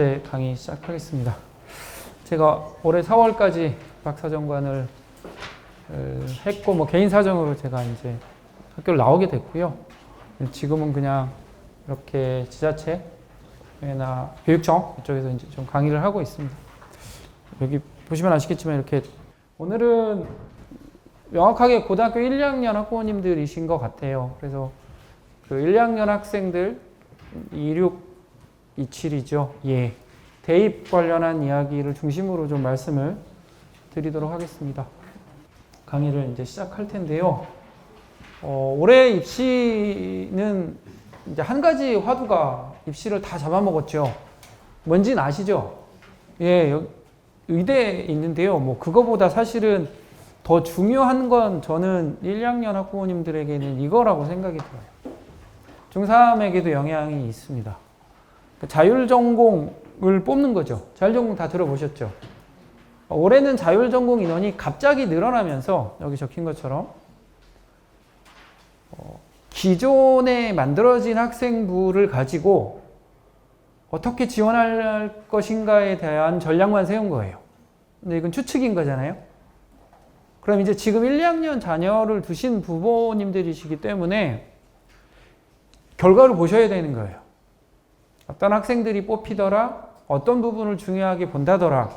제 강의 시작하겠습니다. 제가 올해 4월까지 박사정관을 했고, 뭐 개인 사정으로 제가 이제 학교를 나오게 됐고요. 지금은 그냥 이렇게 지자체나 교육청 이쪽에서 이제 좀 강의를 하고 있습니다. 여기 보시면 아시겠지만 이렇게 오늘은 명확하게 고등학교 1, 2학년 학부모님들이신 것 같아요. 그래서 그 1, 2학년 학생들 26, 27이죠. 예. 대입 관련한 이야기를 중심으로 좀 말씀을 드리도록 하겠습니다. 강의를 이제 시작할 텐데요. 올해 입시는 이제 한 가지 화두가 입시를 다 잡아먹었죠. 뭔지는 아시죠? 예, 의대에 있는데요. 뭐 그거보다 사실은 더 중요한 건 저는 1, 2학년 학부모님들에게는 이거라고 생각이 들어요. 중3에게도 영향이 있습니다. 자율전공을 뽑는 거죠. 자율전공 다 들어보셨죠? 올해는 자율전공 인원이 갑자기 늘어나면서 여기 적힌 것처럼 기존에 만들어진 학생부를 가지고 어떻게 지원할 것인가에 대한 전략만 세운 거예요. 근데 이건 추측인 거잖아요. 그럼 이제 지금 1, 2학년 자녀를 두신 부모님들이시기 때문에 결과를 보셔야 되는 거예요. 어떤 학생들이 뽑히더라, 어떤 부분을 중요하게 본다더라.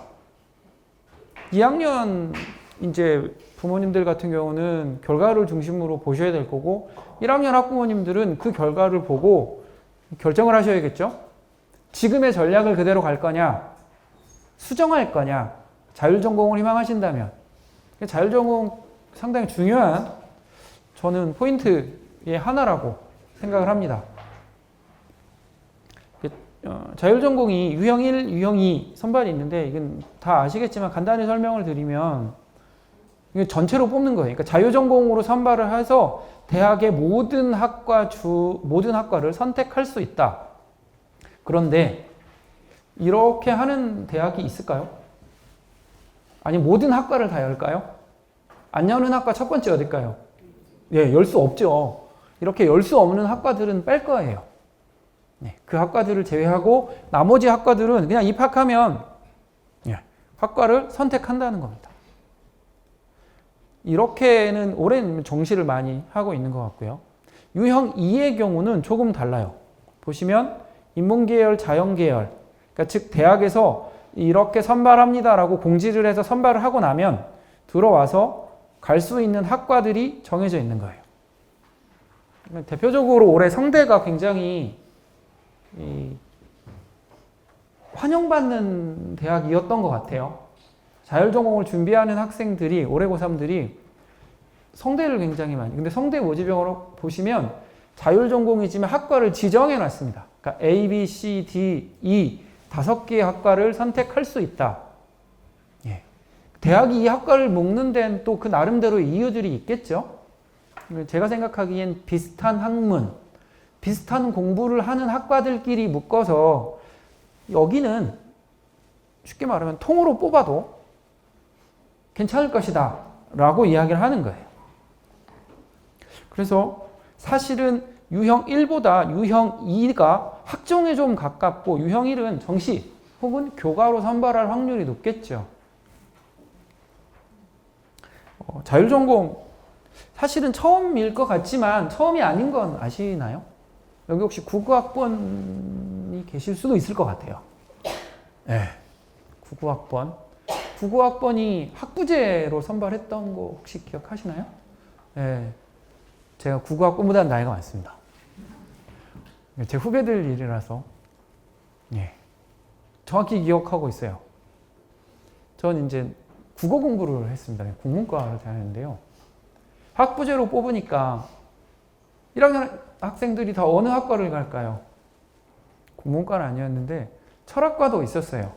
2학년 이제 부모님들 같은 경우는 결과를 중심으로 보셔야 될 거고, 1학년 학부모님들은 그 결과를 보고 결정을 하셔야겠죠? 지금의 전략을 그대로 갈 거냐, 수정할 거냐, 자율전공을 희망하신다면. 자율전공 상당히 중요한 저는 포인트의 하나라고 생각을 합니다. 자율전공이 유형 1, 유형 2 선발이 있는데 이건 다 아시겠지만 간단히 설명을 드리면 이게 전체로 뽑는 거예요. 그러니까 자율전공으로 선발을 해서 대학의 모든 학과를 선택할 수 있다. 그런데 이렇게 하는 대학이 있을까요? 아니 모든 학과를 다 열까요? 안 여는 학과 첫 번째 어딜까요? 예, 열 수 없죠. 이렇게 열 수 없는 학과들은 뺄 거예요. 네, 그 학과들을 제외하고 나머지 학과들은 그냥 입학하면 학과를 선택한다는 겁니다. 이렇게는 올해는 정시를 많이 하고 있는 것 같고요. 유형 2의 경우는 조금 달라요. 보시면 인문계열, 자연계열, 그러니까 즉 대학에서 이렇게 선발합니다라고 공지를 해서 선발을 하고 나면 들어와서 갈 수 있는 학과들이 정해져 있는 거예요. 대표적으로 올해 성대가 굉장히 환영받는 대학이었던 것 같아요. 자율전공을 준비하는 학생들이, 올해 고3들이 성대를 굉장히 많이, 근데 성대 모집형으로 보시면 자율전공이지만 학과를 지정해 놨습니다. 그러니까 A, B, C, D, E 5개의 학과를 선택할 수 있다. 예. 대학이 이 학과를 묶는 데는 또 그 나름대로의 이유들이 있겠죠. 제가 생각하기엔 비슷한 학문, 비슷한 공부를 하는 학과들끼리 묶어서 여기는 쉽게 말하면 통으로 뽑아도 괜찮을 것이다 라고 이야기를 하는 거예요. 그래서 사실은 유형 1보다 유형 2가 학종에 좀 가깝고 유형 1은 정시 혹은 교과로 선발할 확률이 높겠죠. 자율전공 사실은 처음일 것 같지만 처음이 아닌 건 아시나요? 여기 혹시 99학번이 계실 수도 있을 것 같아요. 네. 99학번이 학부제로 선발했던 거 혹시 기억하시나요? 네. 제가 99학번보다는 나이가 많습니다. 제 후배들 일이라서 정확히 기억하고 있어요. 전 이제 국어 공부를 했습니다. 국문과를 다녔는데요. 학부제로 뽑으니까 1학년 학생들이 다 어느 학과를 갈까요? 국문과는 아니었는데 철학과도 있었어요.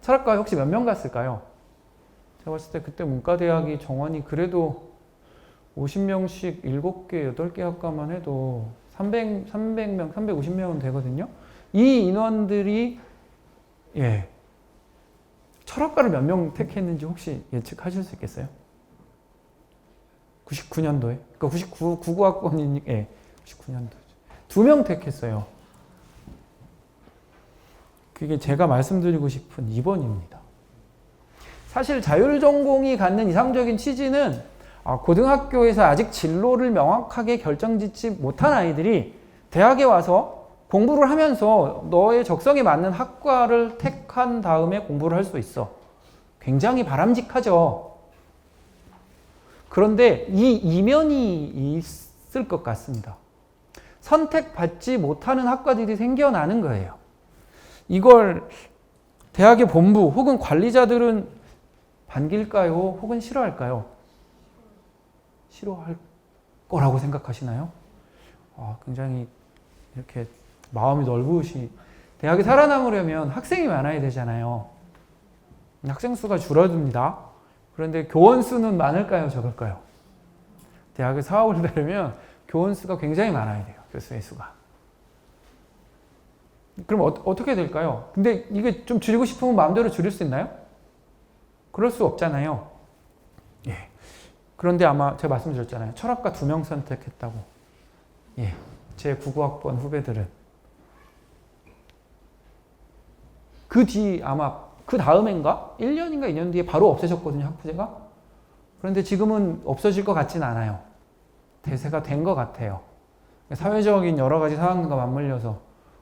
철학과 혹시 몇 명 갔을까요? 제가 봤을 때 그때 문과대학이 정원이 그래도 50명씩 7개, 8개 학과만 해도 300명, 350명은 되거든요. 이 인원들이 철학과를 몇 명 택했는지 혹시 예측하실 수 있겠어요? 99년도에? 그러니까 99학번이니까 99년도죠. 2명 택했어요. 그게 제가 말씀드리고 싶은 2번입니다. 사실 자율전공이 갖는 이상적인 취지는 고등학교에서 아직 진로를 명확하게 결정짓지 못한 아이들이 대학에 와서 공부를 하면서 너의 적성에 맞는 학과를 택한 다음에 공부를 할 수 있어. 굉장히 바람직하죠. 그런데 이 이면이 있을 것 같습니다. 선택받지 못하는 학과들이 생겨나는 거예요. 이걸 대학의 본부 혹은 관리자들은 반길까요? 혹은 싫어할까요? 싫어할 거라고 생각하시나요? 굉장히 이렇게 마음이 넓으시. 대학에 살아남으려면 학생이 많아야 되잖아요. 학생 수가 줄어듭니다. 그런데 교원 수는 많을까요? 적을까요? 대학에 사업을 되려면 교원 수가 굉장히 많아야 돼요. 교수의 수가. 그럼 어떻게 될까요? 근데 이게 좀 줄이고 싶으면 마음대로 줄일 수 있나요? 그럴 수 없잖아요. 예. 그런데 아마 제가 말씀드렸잖아요. 철학과 2명 선택했다고. 예. 제 99학번 후배들은 그 뒤 아마 그 다음엔가 1년인가 2년 뒤에 바로 없어졌거든요. 학부제가. 그런데 지금은 없어질 것 같진 않아요. 대세가 된 것 같아요. 사회적인 여러 가지 상황과 맞물려서.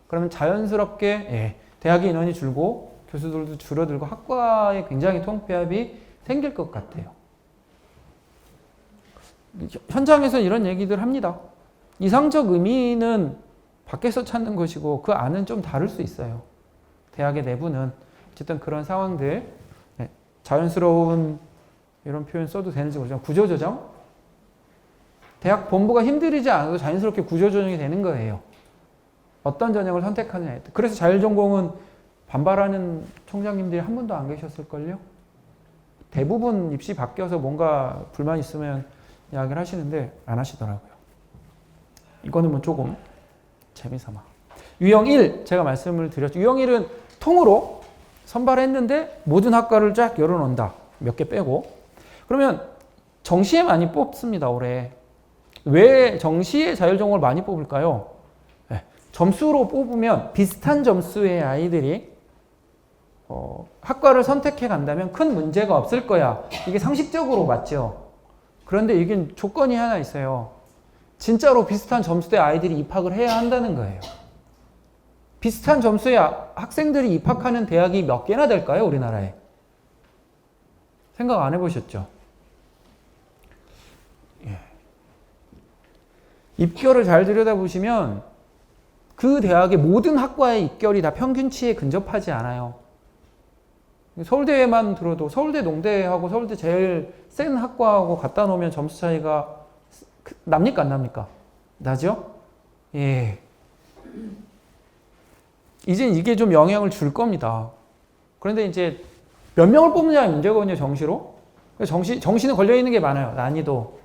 그러면 자연스럽게 대학의 인원이 줄고 교수들도 줄어들고 학과에 굉장히 통폐합이 생길 것 같아요. 현장에서 이런 얘기들 합니다. 이상적 의미는 밖에서 찾는 것이고 그 안은 좀 다를 수 있어요. 대학의 내부는 어쨌든 그런 상황들, 자연스러운 이런 표현 써도 되는지 모르지만 구조조정? 대학 본부가 힘들이지 않아도 자연스럽게 구조조정이 되는 거예요. 어떤 전형을 선택하느냐에 따라. 그래서 자율전공은 반발하는 총장님들이 한 분도 안 계셨을걸요? 대부분 입시 바뀌어서 뭔가 불만 있으면 이야기를 하시는데 안 하시더라고요. 이거는 뭐 조금 재미삼아. 유형 1 제가 말씀을 드렸죠. 유형 1은 통으로 선발했는데 모든 학과를 쫙 열어놓는다. 몇 개 빼고. 그러면 정시에 많이 뽑습니다. 올해. 왜 정시에 자율전공을 많이 뽑을까요? 점수로 뽑으면 비슷한 점수의 아이들이 학과를 선택해 간다면 큰 문제가 없을 거야. 이게 상식적으로 맞죠. 그런데 이게 조건이 하나 있어요. 진짜로 비슷한 점수대 아이들이 입학을 해야 한다는 거예요. 비슷한 점수의 학생들이 입학하는 대학이 몇 개나 될까요? 우리나라에. 생각 안 해보셨죠? 입결을 잘 들여다보시면 그 대학의 모든 학과의 입결이 다 평균치에 근접하지 않아요. 서울대만 들어도 서울대 농대하고 서울대 제일 센 학과하고 갖다 놓으면 점수 차이가 납니까? 안 납니까? 나죠? 예. 이젠 이게 좀 영향을 줄 겁니다. 그런데 이제 몇 명을 뽑느냐의 문제거든요, 정시로. 정시는 걸려있는 게 많아요. 난이도.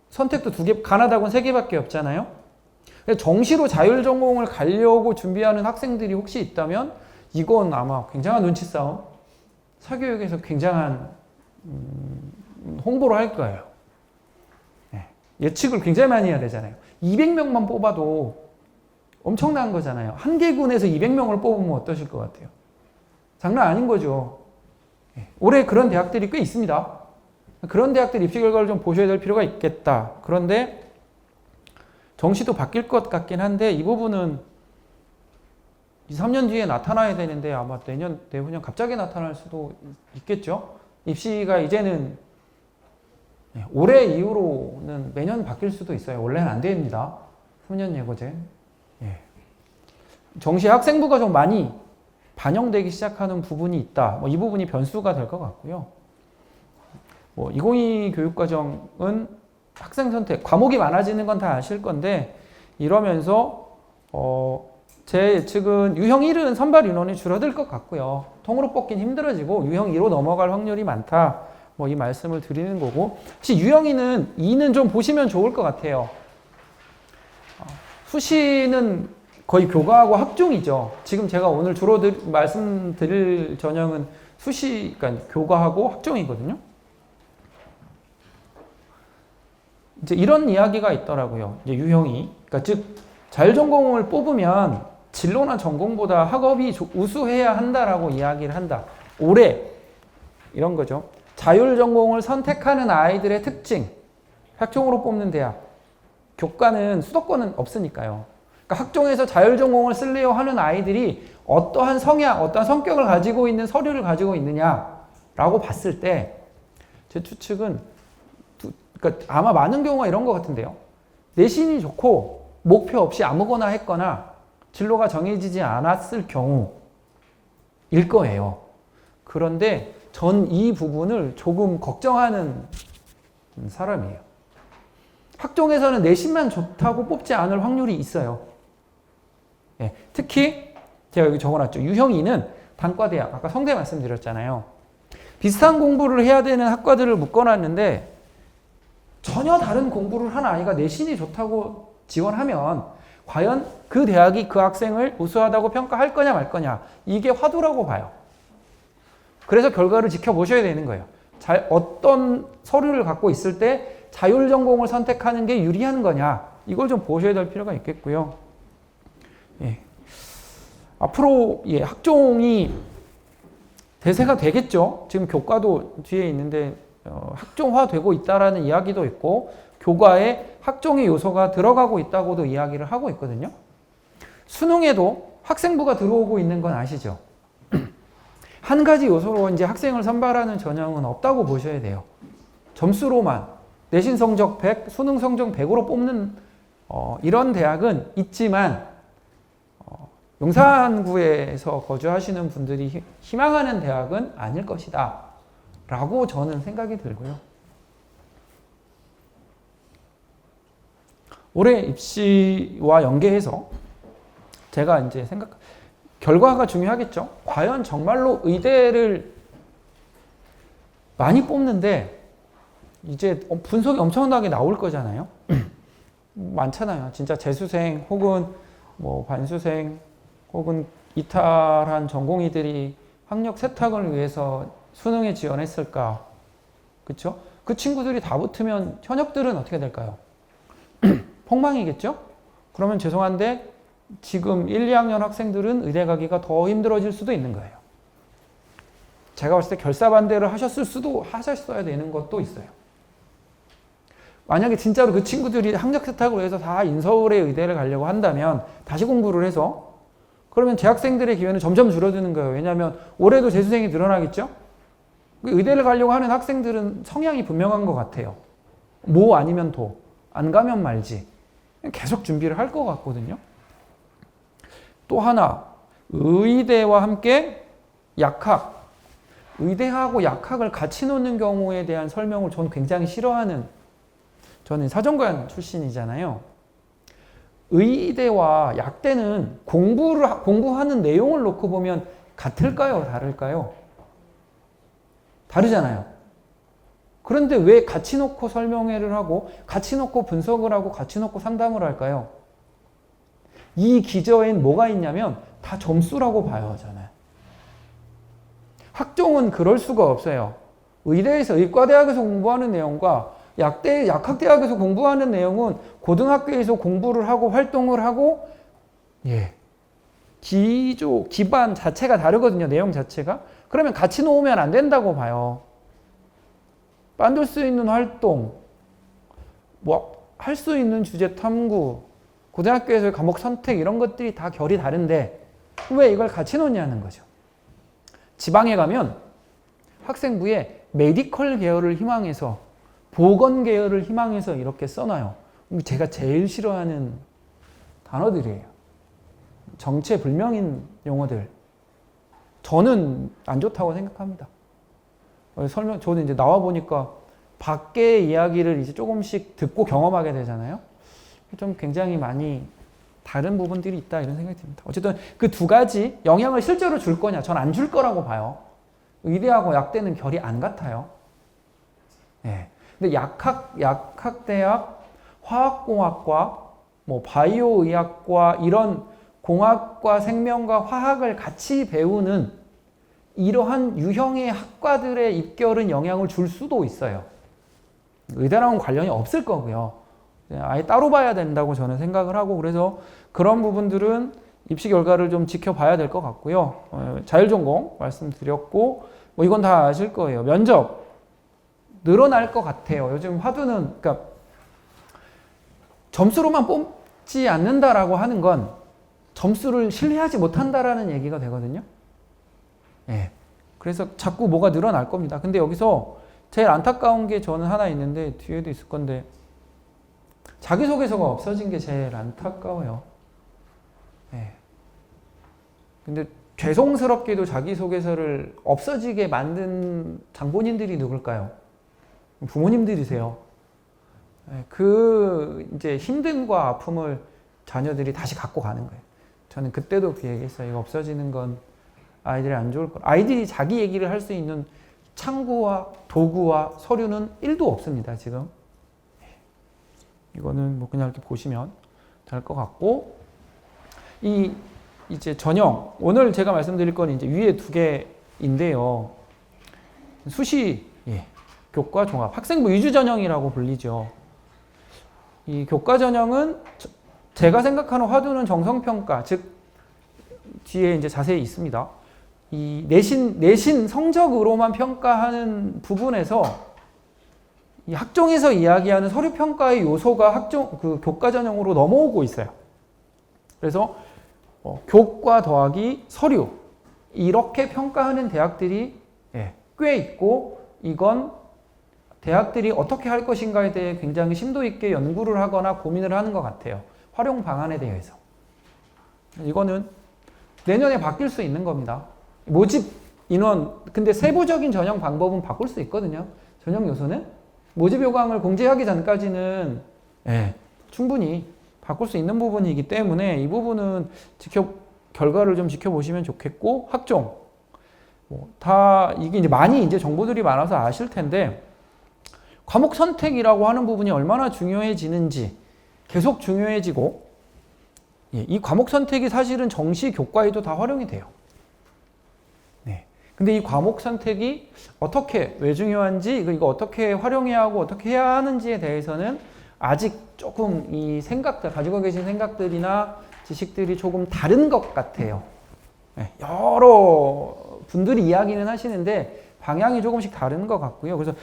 선택도 2개, 가나다고는 3개밖에 없잖아요. 정시로 자율전공을 가려고 준비하는 학생들이 혹시 있다면 이건 아마 굉장한 눈치 싸움, 사교육에서 굉장한 홍보를 할 거예요. 예측을 굉장히 많이 해야 되잖아요. 200명만 뽑아도 엄청난 거잖아요. 한 개군에서 200명을 뽑으면 어떠실 것 같아요? 장난 아닌 거죠. 올해 그런 대학들이 꽤 있습니다. 그런 대학들 입시 결과를 좀 보셔야 될 필요가 있겠다. 그런데 정시도 바뀔 것 같긴 한데 이 부분은 2, 3년 뒤에 나타나야 되는데 아마 내년, 내후년 갑자기 나타날 수도 있겠죠. 입시가 이제는 올해 이후로는 매년 바뀔 수도 있어요. 원래는 안 됩니다. 3년 예고제. 정시 학생부가 좀 많이 반영되기 시작하는 부분이 있다. 이 부분이 변수가 될 것 같고요. 2022 교육과정은 학생 선택, 과목이 많아지는 건 다 아실 건데 이러면서 제 예측은 유형 1은 선발 인원이 줄어들 것 같고요. 통으로 뽑긴 힘들어지고 유형 2로 넘어갈 확률이 많다. 이 말씀을 드리는 거고, 혹시 유형 2는 좀 보시면 좋을 것 같아요. 수시는 거의 교과하고 학종이죠. 지금 제가 오늘 주로 말씀드릴 전형은 수시, 그러니까 교과하고 학종이거든요. 이제 이런 이야기가 있더라고요. 이제 유형이, 그러니까 즉 자율전공을 뽑으면 진로나 전공보다 학업이 우수해야 한다라고 이야기를 한다. 올해 이런 거죠. 자율전공을 선택하는 아이들의 특징, 학종으로 뽑는 대학. 교과는 수도권은 없으니까요. 그러니까 학종에서 자율전공을 쓰려 하는 아이들이 어떠한 성향, 어떠한 성격을 가지고 있는 서류를 가지고 있느냐라고 봤을 때 제 추측은 그러니까 아마 많은 경우가 이런 것 같은데요. 내신이 좋고 목표 없이 아무거나 했거나 진로가 정해지지 않았을 경우일 거예요. 그런데 전 이 부분을 조금 걱정하는 사람이에요. 학종에서는 내신만 좋다고 뽑지 않을 확률이 있어요. 예, 특히 제가 여기 적어놨죠. 유형이는 단과대학, 아까 성대 말씀드렸잖아요. 비슷한 공부를 해야 되는 학과들을 묶어놨는데 전혀 다른 공부를 한 아이가 내신이 좋다고 지원하면 과연 그 대학이 그 학생을 우수하다고 평가할 거냐 말 거냐, 이게 화두라고 봐요. 그래서 결과를 지켜보셔야 되는 거예요. 어떤 서류를 갖고 있을 때 자율전공을 선택하는 게 유리한 거냐, 이걸 좀 보셔야 될 필요가 있겠고요. 예. 앞으로 학종이 대세가 되겠죠. 지금 교과도 뒤에 있는데 학종화되고 있다라는 이야기도 있고 교과에 학종의 요소가 들어가고 있다고도 이야기를 하고 있거든요. 수능에도 학생부가 들어오고 있는 건 아시죠? 한 가지 요소로 이제 학생을 선발하는 전형은 없다고 보셔야 돼요. 점수로만 내신 성적 100, 수능 성적 100으로 뽑는 이런 대학은 있지만 용산구에서 거주하시는 분들이 희망하는 대학은 아닐 것이다 라고 저는 생각이 들고요. 올해 입시와 연계해서 제가 이제 결과가 중요하겠죠. 과연 정말로 의대를 많이 뽑는데 이제 분석이 엄청나게 나올 거잖아요. 많잖아요. 진짜 재수생 혹은 뭐 반수생 혹은 이탈한 전공의들이 학력 세탁을 위해서 수능에 지원했을까? 그렇죠? 그 친구들이 다 붙으면 현역들은 어떻게 될까요? 폭망이겠죠? 그러면 죄송한데 지금 1, 2학년 학생들은 의대 가기가 더 힘들어질 수도 있는 거예요. 제가 봤을 때 결사반대를 하셨어야 되는 것도 있어요. 만약에 진짜로 그 친구들이 학력 세탁을 위해서 다 인서울의 의대를 가려고 한다면 다시 공부를 해서 그러면 재학생들의 기회는 점점 줄어드는 거예요. 왜냐하면 올해도 재수생이 늘어나겠죠? 의대를 가려고 하는 학생들은 성향이 분명한 것 같아요. 모 아니면 도, 안 가면 말지. 계속 준비를 할 것 같거든요. 또 하나, 의대와 함께 약학. 의대하고 약학을 같이 놓는 경우에 대한 설명을 저는 굉장히 싫어하는, 저는 사정관 출신이잖아요. 의대와 약대는 공부하는 내용을 놓고 보면 같을까요? 다를까요? 다르잖아요. 그런데 왜 같이 놓고 설명회를 하고 같이 놓고 분석을 하고 같이 놓고 상담을 할까요? 이 기저엔 뭐가 있냐면 다 점수라고 봐요, 저는. 학종은 그럴 수가 없어요. 의대에서 의과대학에서 공부하는 내용과 약학대학에서 공부하는 내용은 고등학교에서 공부를 하고 활동을 하고 기반 자체가 다르거든요. 내용 자체가. 그러면 같이 놓으면 안 된다고 봐요. 만들 수 있는 활동, 할 수 있는 주제 탐구, 고등학교에서의 과목 선택 이런 것들이 다 결이 다른데 왜 이걸 같이 놓냐는 거죠. 지방에 가면 학생부에 메디컬 계열을 희망해서 보건 계열을 희망해서 이렇게 써놔요. 제가 제일 싫어하는 단어들이에요. 정체불명인 용어들. 저는 안 좋다고 생각합니다. 저는 이제 나와 보니까 밖의 이야기를 이제 조금씩 듣고 경험하게 되잖아요. 좀 굉장히 많이 다른 부분들이 있다 이런 생각이 듭니다. 어쨌든 그 두 가지 영향을 실제로 줄 거냐? 전 안 줄 거라고 봐요. 의대하고 약대는 결이 안 같아요. 근데 약학대학, 화학공학과, 바이오의학과 이런 공학과 생명과 화학을 같이 배우는 이러한 유형의 학과들의 입결은 영향을 줄 수도 있어요. 의대랑은 관련이 없을 거고요. 아예 따로 봐야 된다고 저는 생각을 하고, 그래서 그런 부분들은 입시 결과를 좀 지켜봐야 될 것 같고요. 자율전공 말씀드렸고, 뭐 이건 다 아실 거예요. 면접 늘어날 것 같아요. 요즘 화두는, 그러니까 점수로만 뽑지 않는다라고 하는 건 점수를 신뢰하지 못한다라는 얘기가 되거든요. 예. 그래서 자꾸 뭐가 늘어날 겁니다. 근데 여기서 제일 안타까운 게 저는 하나 있는데, 뒤에도 있을 건데, 자기소개서가 없어진 게 제일 안타까워요. 예. 근데 죄송스럽게도 자기소개서를 없어지게 만든 장본인들이 누굴까요? 부모님들이세요. 예. 그 이제 힘듦과 아픔을 자녀들이 다시 갖고 가는 거예요. 저는 그때도 그 얘기했어요. 이거 없어지는 건 아이들이 안 좋을 거. 아이들이 자기 얘기를 할 수 있는 창구와 도구와 서류는 1도 없습니다, 지금. 이거는 뭐 그냥 이렇게 보시면 될 것 같고, 이제 전형, 오늘 제가 말씀드릴 건 이제 위에 2개인데요. 수시, 예, 교과 종합, 학생부 위주 전형이라고 불리죠. 이 교과 전형은 제가 생각하는 화두는 정성평가, 즉, 뒤에 이제 자세히 있습니다. 이 내신 성적으로만 평가하는 부분에서 이 학종에서 이야기하는 서류 평가의 요소가 그 교과 전형으로 넘어오고 있어요. 그래서 교과 더하기 서류 이렇게 평가하는 대학들이 꽤 있고, 이건 대학들이 어떻게 할 것인가에 대해 굉장히 심도 있게 연구를 하거나 고민을 하는 것 같아요. 활용 방안에 대해서. 이거는 내년에 바뀔 수 있는 겁니다. 모집 인원, 근데 세부적인 전형 방법은 바꿀 수 있거든요. 전형 요소는 모집 요강을 공지하기 전까지는 충분히 바꿀 수 있는 부분이기 때문에 이 부분은 결과를 좀 지켜보시면 좋겠고, 학종 다 이게 이제 많이 이제 정보들이 많아서 아실 텐데, 과목 선택이라고 하는 부분이 얼마나 중요해지는지 계속 중요해지고, 이 과목 선택이 사실은 정시 교과에도 다 활용이 돼요. 근데 이 과목 선택이 왜 중요한지, 이거 어떻게 활용해야 하고 어떻게 해야 하는지에 대해서는 아직 조금 이 생각들, 가지고 계신 생각들이나 지식들이 조금 다른 것 같아요. 여러 분들이 이야기는 하시는데 방향이 조금씩 다른 것 같고요. 그래서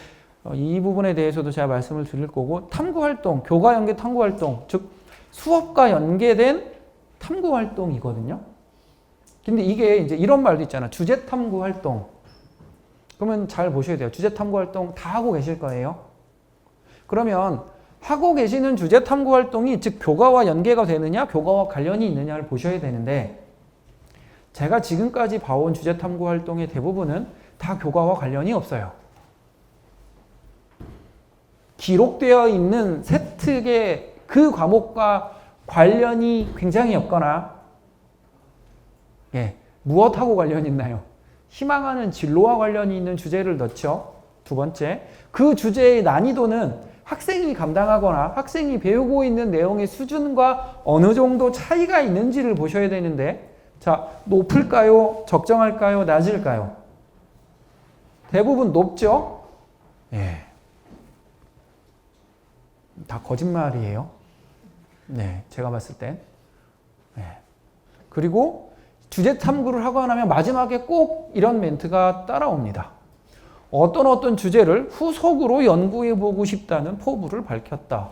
이 부분에 대해서도 제가 말씀을 드릴 거고, 탐구활동, 교과 연계 탐구활동, 즉 수업과 연계된 탐구활동이거든요. 근데 이게 이제 이런 말도 있잖아. 주제 탐구 활동. 그러면 잘 보셔야 돼요. 주제 탐구 활동 다 하고 계실 거예요. 그러면 하고 계시는 주제 탐구 활동이 즉 교과와 연계가 되느냐, 교과와 관련이 있느냐를 보셔야 되는데, 제가 지금까지 봐온 주제 탐구 활동의 대부분은 다 교과와 관련이 없어요. 기록되어 있는 세특의 그 과목과 관련이 굉장히 없거나, 무엇하고 관련이 있나요? 희망하는 진로와 관련이 있는 주제를 넣죠. 두 번째, 그 주제의 난이도는 학생이 감당하거나 학생이 배우고 있는 내용의 수준과 어느 정도 차이가 있는지를 보셔야 되는데, 자, 높을까요? 적정할까요? 낮을까요? 대부분 높죠? 다 거짓말이에요. 제가 봤을 땐. 그리고 주제 탐구를 하고 나면 마지막에 꼭 이런 멘트가 따라옵니다. 어떤 주제를 후속으로 연구해보고 싶다는 포부를 밝혔다.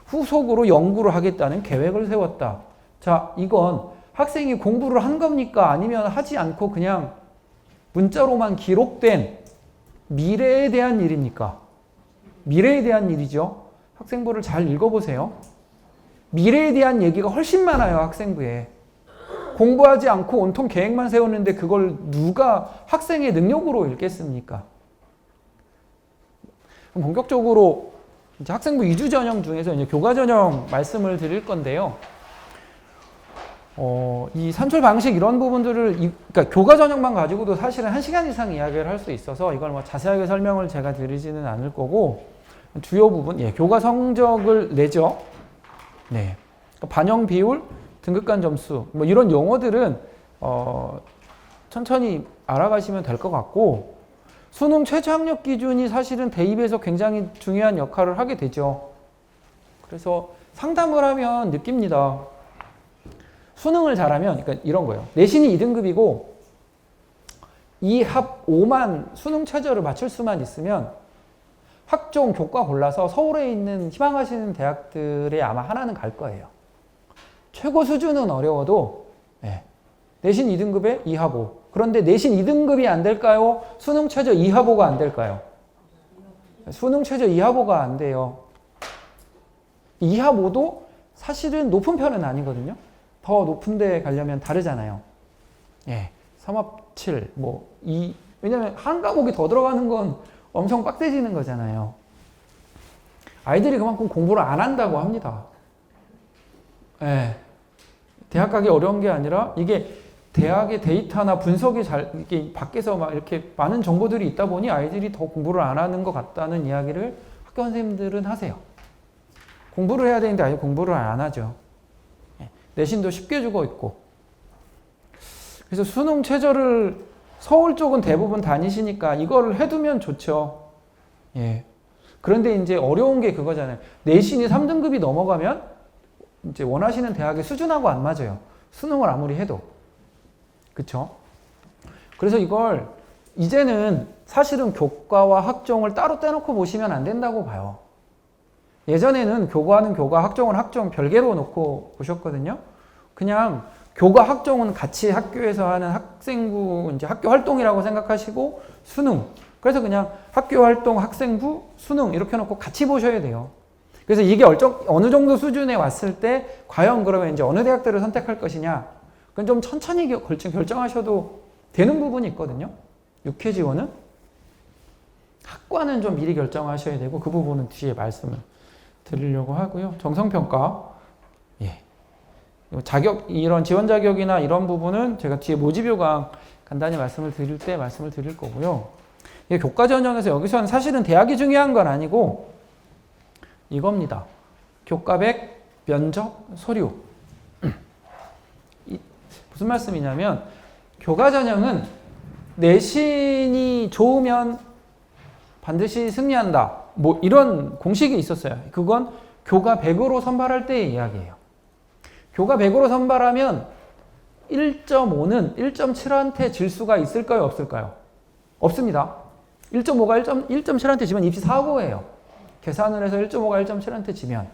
후속으로 연구를 하겠다는 계획을 세웠다. 자, 이건 학생이 공부를 한 겁니까? 아니면 하지 않고 그냥 문자로만 기록된 미래에 대한 일입니까? 미래에 대한 일이죠. 학생부를 잘 읽어보세요. 미래에 대한 얘기가 훨씬 많아요, 학생부에. 공부하지 않고 온통 계획만 세웠는데 그걸 누가 학생의 능력으로 읽겠습니까? 그럼 본격적으로 이제 학생부 2주 전형 중에서 이제 교과 전형 말씀을 드릴 건데요. 이 산출 방식 이런 부분들을, 그러니까 교과 전형만 가지고도 사실은 1시간 이상 이야기를 할 수 있어서 이걸 뭐 자세하게 설명을 제가 드리지는 않을 거고, 주요 부분, 교과 성적을 내죠. 그러니까 반영 비율, 등급간 점수, 뭐 이런 용어들은 천천히 알아가시면 될 것 같고, 수능 최저 학력 기준이 사실은 대입에서 굉장히 중요한 역할을 하게 되죠. 그래서 상담을 하면 느낍니다. 수능을 잘하면, 그러니까 이런 거예요. 내신이 2등급이고 2합 5만 수능 최저를 맞출 수만 있으면 학종 교과 골라서 서울에 있는 희망하시는 대학들에 아마 하나는 갈 거예요. 최고 수준은 어려워도 내신 2등급에 2합 5. 그런데 내신 2등급이 안 될까요? 수능 최저 2합 5가 안 될까요? 수능 최저 2합 5가 안 돼요. 2합 5도 사실은 높은 편은 아니거든요. 더 높은 데 가려면 다르잖아요. 3합 7, 뭐 2. 왜냐면 한 과목이 더 들어가는 건 엄청 빡세지는 거잖아요. 아이들이 그만큼 공부를 안 한다고 합니다. 대학 가기 어려운 게 아니라 이게 대학의 데이터나 분석이 이렇게 밖에서 막 이렇게 많은 정보들이 있다 보니 아이들이 더 공부를 안 하는 것 같다는 이야기를 학교 선생님들은 하세요. 공부를 해야 되는데 아예 공부를 안 하죠. 내신도 쉽게 주고 있고. 그래서 수능 최저를 서울 쪽은 대부분 다니시니까 이거를 해두면 좋죠. 그런데 이제 어려운 게 그거잖아요. 내신이 3등급이 넘어가면 이제 원하시는 대학의 수준하고 안 맞아요. 수능을 아무리 해도. 그쵸? 그래서 이걸 이제는 사실은 교과와 학종을 따로 떼놓고 보시면 안 된다고 봐요. 예전에는 교과는 교과, 학종은 학종 별개로 놓고 보셨거든요. 그냥 교과, 학종은 같이 학교에서 하는 학생부 이제 학교 활동이라고 생각하시고 수능. 그래서 그냥 학교 활동, 학생부, 수능 이렇게 놓고 같이 보셔야 돼요. 그래서 이게 어느 정도 수준에 왔을 때 과연 그러면 이제 어느 대학들을 선택할 것이냐. 그건 좀 천천히 결정하셔도 되는 부분이 있거든요. 육회 지원은. 학과는 좀 미리 결정하셔야 되고 그 부분은 뒤에 말씀을 드리려고 하고요. 정성평가. 이런 지원 자격이나 이런 부분은 제가 뒤에 모집요강 간단히 말씀을 드릴 때 말씀을 드릴 거고요. 이게 교과 전형에서 여기서는 사실은 대학이 중요한 건 아니고 이겁니다. 교과백, 면접, 서류. 무슨 말씀이냐면 교과 전형은 내신이 좋으면 반드시 승리한다. 뭐 이런 공식이 있었어요. 그건 교과 100으로 선발할 때의 이야기예요. 교과 100으로 선발하면 1.5는 1.7한테 질 수가 있을까요? 없을까요? 없습니다. 1.5가 1.7한테 지면 입시 사고예요. 계산을 해서 1.5가 1.7한테 지면.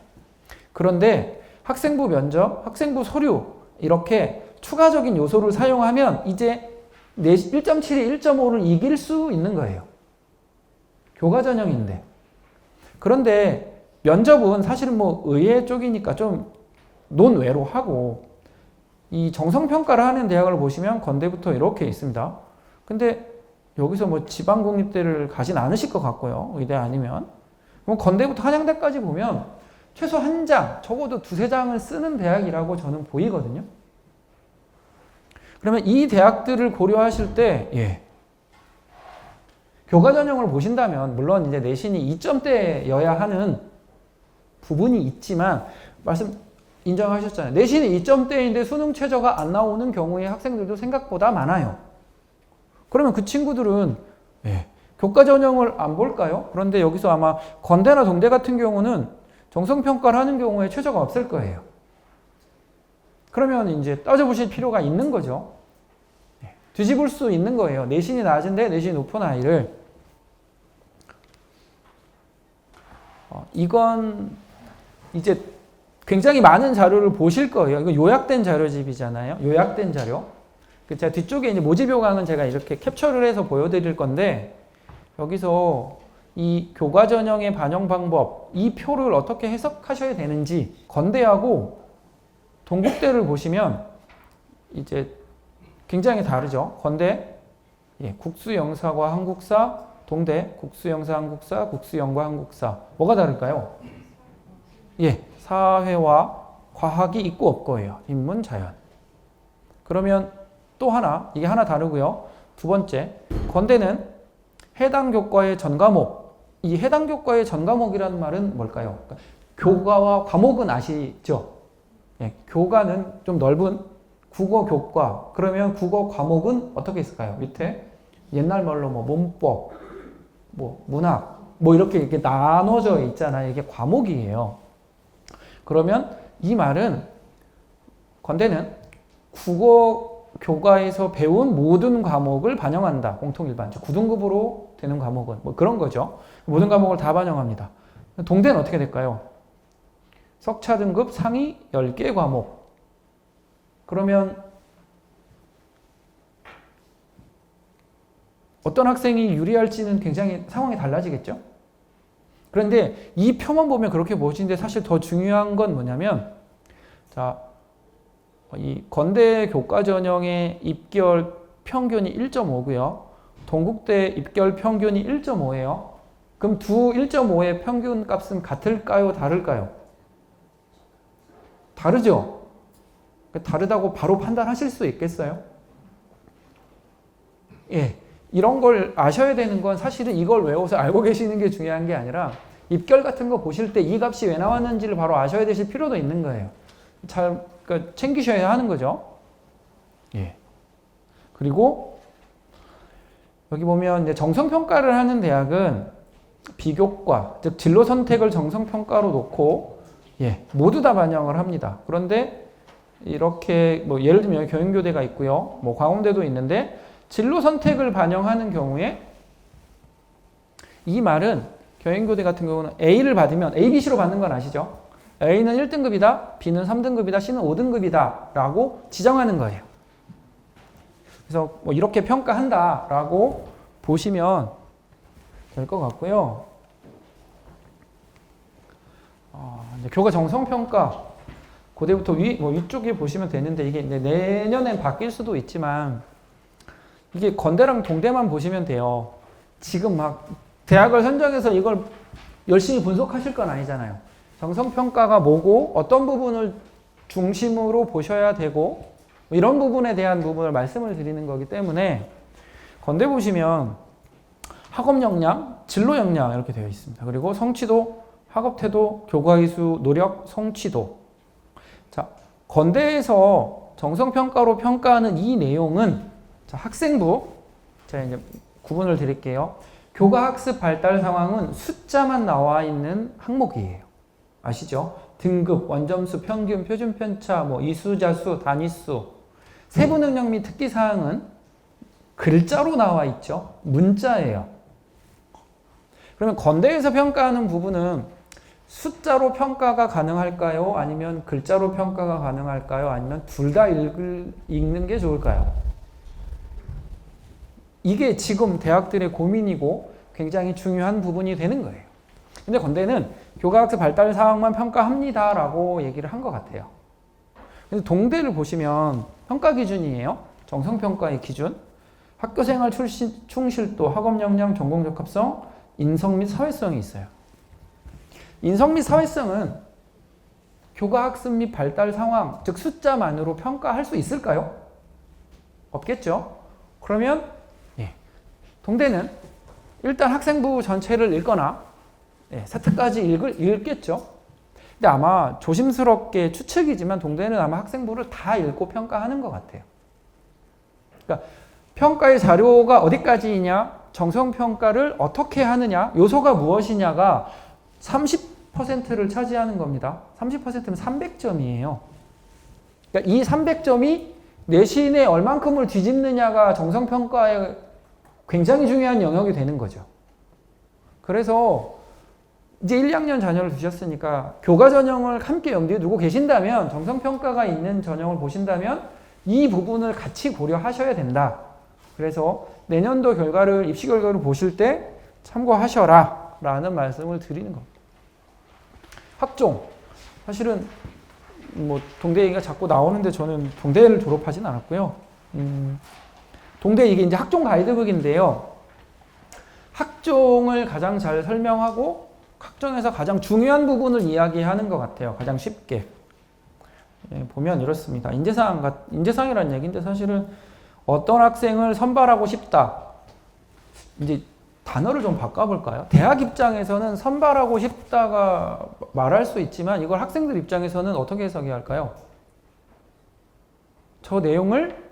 그런데 학생부 면접, 학생부 서류 이렇게 추가적인 요소를 사용하면 이제 1.7이 1.5를 이길 수 있는 거예요. 교과 전형인데. 그런데 면접은 사실은 뭐 의예 쪽이니까 좀 논외로 하고 이 정성평가를 하는 대학을 보시면 건대부터 이렇게 있습니다. 근데 여기서 뭐 지방국립대를 가진 않으실 것 같고요. 의대 아니면. 그럼 건대부터 한양대까지 보면 최소 한 장, 적어도 두세 장을 쓰는 대학이라고 저는 보이거든요. 그러면 이 대학들을 고려하실 때, 교과 전형을 보신다면, 물론 이제 내신이 2점대여야 하는 부분이 있지만, 인정하셨잖아요. 내신이 2점대인데 수능 최저가 안 나오는 경우의 학생들도 생각보다 많아요. 그러면 그 친구들은 교과 전형을 안 볼까요? 그런데 여기서 아마 건대나 동대 같은 경우는 정성평가를 하는 경우에 최저가 없을 거예요. 그러면 이제 따져보실 필요가 있는 거죠. 뒤집을 수 있는 거예요. 내신이 낮은데 내신이 높은 아이를. 이건 이제 굉장히 많은 자료를 보실 거예요. 이거 요약된 자료집이잖아요. 요약된 자료. 제가 뒤쪽에 이제 모집요강은 제가 이렇게 캡처를 해서 보여드릴 건데 여기서 이 교과 전형의 반영 방법, 이 표를 어떻게 해석하셔야 되는지 건대하고 동국대를 보시면 이제 굉장히 다르죠. 건대 국수영사과 한국사, 동대 국수영사 한국사, 국수영과 한국사. 뭐가 다를까요? 사회와 과학이 있고 없고예요. 인문, 자연. 그러면 또 하나, 이게 하나 다르고요. 두 번째, 건대는 해당 교과의 전 과목. 이 해당 교과의 전 과목이라는 말은 뭘까요? 그러니까 교과와 과목은 아시죠? 교과는 좀 넓은 국어 교과. 그러면 국어 과목은 어떻게 있을까요? 밑에 옛날 말로 뭐 문법, 뭐 문학, 뭐 이렇게 나눠져 있잖아요. 이게 과목이에요. 그러면 이 말은 건대는 국어 교과에서 배운 모든 과목을 반영한다. 공통 일반. 9등급으로 되는 과목은 뭐 그런 거죠. 모든 과목을 다 반영합니다. 동대는 어떻게 될까요? 석차 등급 상위 10개 과목. 그러면 어떤 학생이 유리할지는 굉장히 상황이 달라지겠죠? 그런데 이 표만 보면 그렇게 보시는데 사실 더 중요한 건 뭐냐면, 자, 이 건대 교과 전형의 입결 평균이 1.5고요. 동국대 입결 평균이 1.5예요. 그럼 두 1.5의 평균 값은 같을까요? 다를까요? 다르죠? 다르다고 바로 판단하실 수 있겠어요? 예. 이런 걸 아셔야 되는 건 사실은 이걸 외워서 알고 계시는 게 중요한 게 아니라 입결 같은 거 보실 때 이 값이 왜 나왔는지를 바로 아셔야 되실 필요도 있는 거예요. 잘 그러니까 챙기셔야 하는 거죠. 예. 그리고 여기 보면 이제 정성평가를 하는 대학은 비교과, 즉 진로 선택을 정성평가로 놓고 모두 다 반영을 합니다. 그런데 이렇게 뭐 예를 들면 경인교대가 있고요. 뭐 광운대도 있는데 진로 선택을 반영하는 경우에 이 말은 경인교대 같은 경우는 A를 받으면 A, B, C로 받는 건 아시죠? A는 1등급이다, B는 3등급이다, C는 5등급이다 라고 지정하는 거예요. 그래서 뭐 이렇게 평가한다 라고 보시면 될 것 같고요. 이제 교과 정성평가 고대부터 위쪽에 보시면 되는데 이게 내년엔 바뀔 수도 있지만 이게 건대랑 동대만 보시면 돼요. 지금 막 대학을 선정해서 이걸 열심히 분석하실 건 아니잖아요. 정성평가가 뭐고 어떤 부분을 중심으로 보셔야 되고 이런 부분에 대한 부분을 말씀을 드리는 거기 때문에 건대 보시면 학업 역량, 진로 역량 이렇게 되어 있습니다. 그리고 성취도, 학업 태도, 교과 이수, 노력, 성취도. 자, 건대에서 정성평가로 평가하는 이 내용은 자, 학생부, 제가 이제 구분을 드릴게요. 교과 학습 발달 상황은 숫자만 나와 있는 항목이에요. 아시죠? 등급, 원점수, 평균, 표준 편차, 뭐 이수, 자수, 단위수. 세부 능력 및 특기 사항은 글자로 나와 있죠. 문자예요. 그러면 건대에서 평가하는 부분은 숫자로 평가가 가능할까요? 아니면 글자로 평가가 가능할까요? 아니면 둘 다 읽는 게 좋을까요? 이게 지금 대학들의 고민이고 굉장히 중요한 부분이 되는 거예요. 근데 건대는 교과학습 발달 사항만 평가합니다 라고 얘기를 한 것 같아요. 그래서 동대를 보시면 평가 기준이에요. 정성평가의 기준. 학교생활 충실도, 학업 역량, 전공 적합성, 인성 및 사회성이 있어요. 인성 및 사회성은 교과학습 및 발달 상황, 즉 숫자만으로 평가할 수 있을까요? 없겠죠. 그러면 동대는 일단 학생부 전체를 읽거나 세트까지 읽겠죠. 근데 아마 조심스럽게 추측이지만 동대는 아마 학생부를 다 읽고 평가하는 것 같아요. 그러니까 평가의 자료가 어디까지이냐, 정성평가를 어떻게 하느냐, 요소가 무엇이냐가 30%를 차지하는 겁니다. 30%면 300점이에요. 그러니까 이 300점이 내신에 얼만큼을 뒤집느냐가 정성평가의 굉장히 중요한 영역이 되는 거죠. 그래서 이제 1, 2학년 자녀를 두셨으니까 교과 전형을 함께 염두에 두고 계신다면 정성평가가 있는 전형을 보신다면 이 부분을 같이 고려하셔야 된다. 그래서 내년도 결과를 입시 결과를 보실 때 참고하셔라 라는 말씀을 드리는 겁니다. 학종 사실은 뭐 동대 얘기가 자꾸 나오는데 저는 동대를 졸업하진 않았고요. 동대 이게 이제 학종 가이드북인데요. 학종을 가장 잘 설명하고 학종에서 가장 중요한 부분을 이야기하는 것 같아요. 가장 쉽게. 보면 이렇습니다. 인재상이라는 얘기인데 사실은 어떤 학생을 선발하고 싶다. 이제 단어를 좀 바꿔볼까요? 대학 입장에서는 선발하고 싶다가 말할 수 있지만 이걸 학생들 입장에서는 어떻게 해석해야 할까요? 저 내용을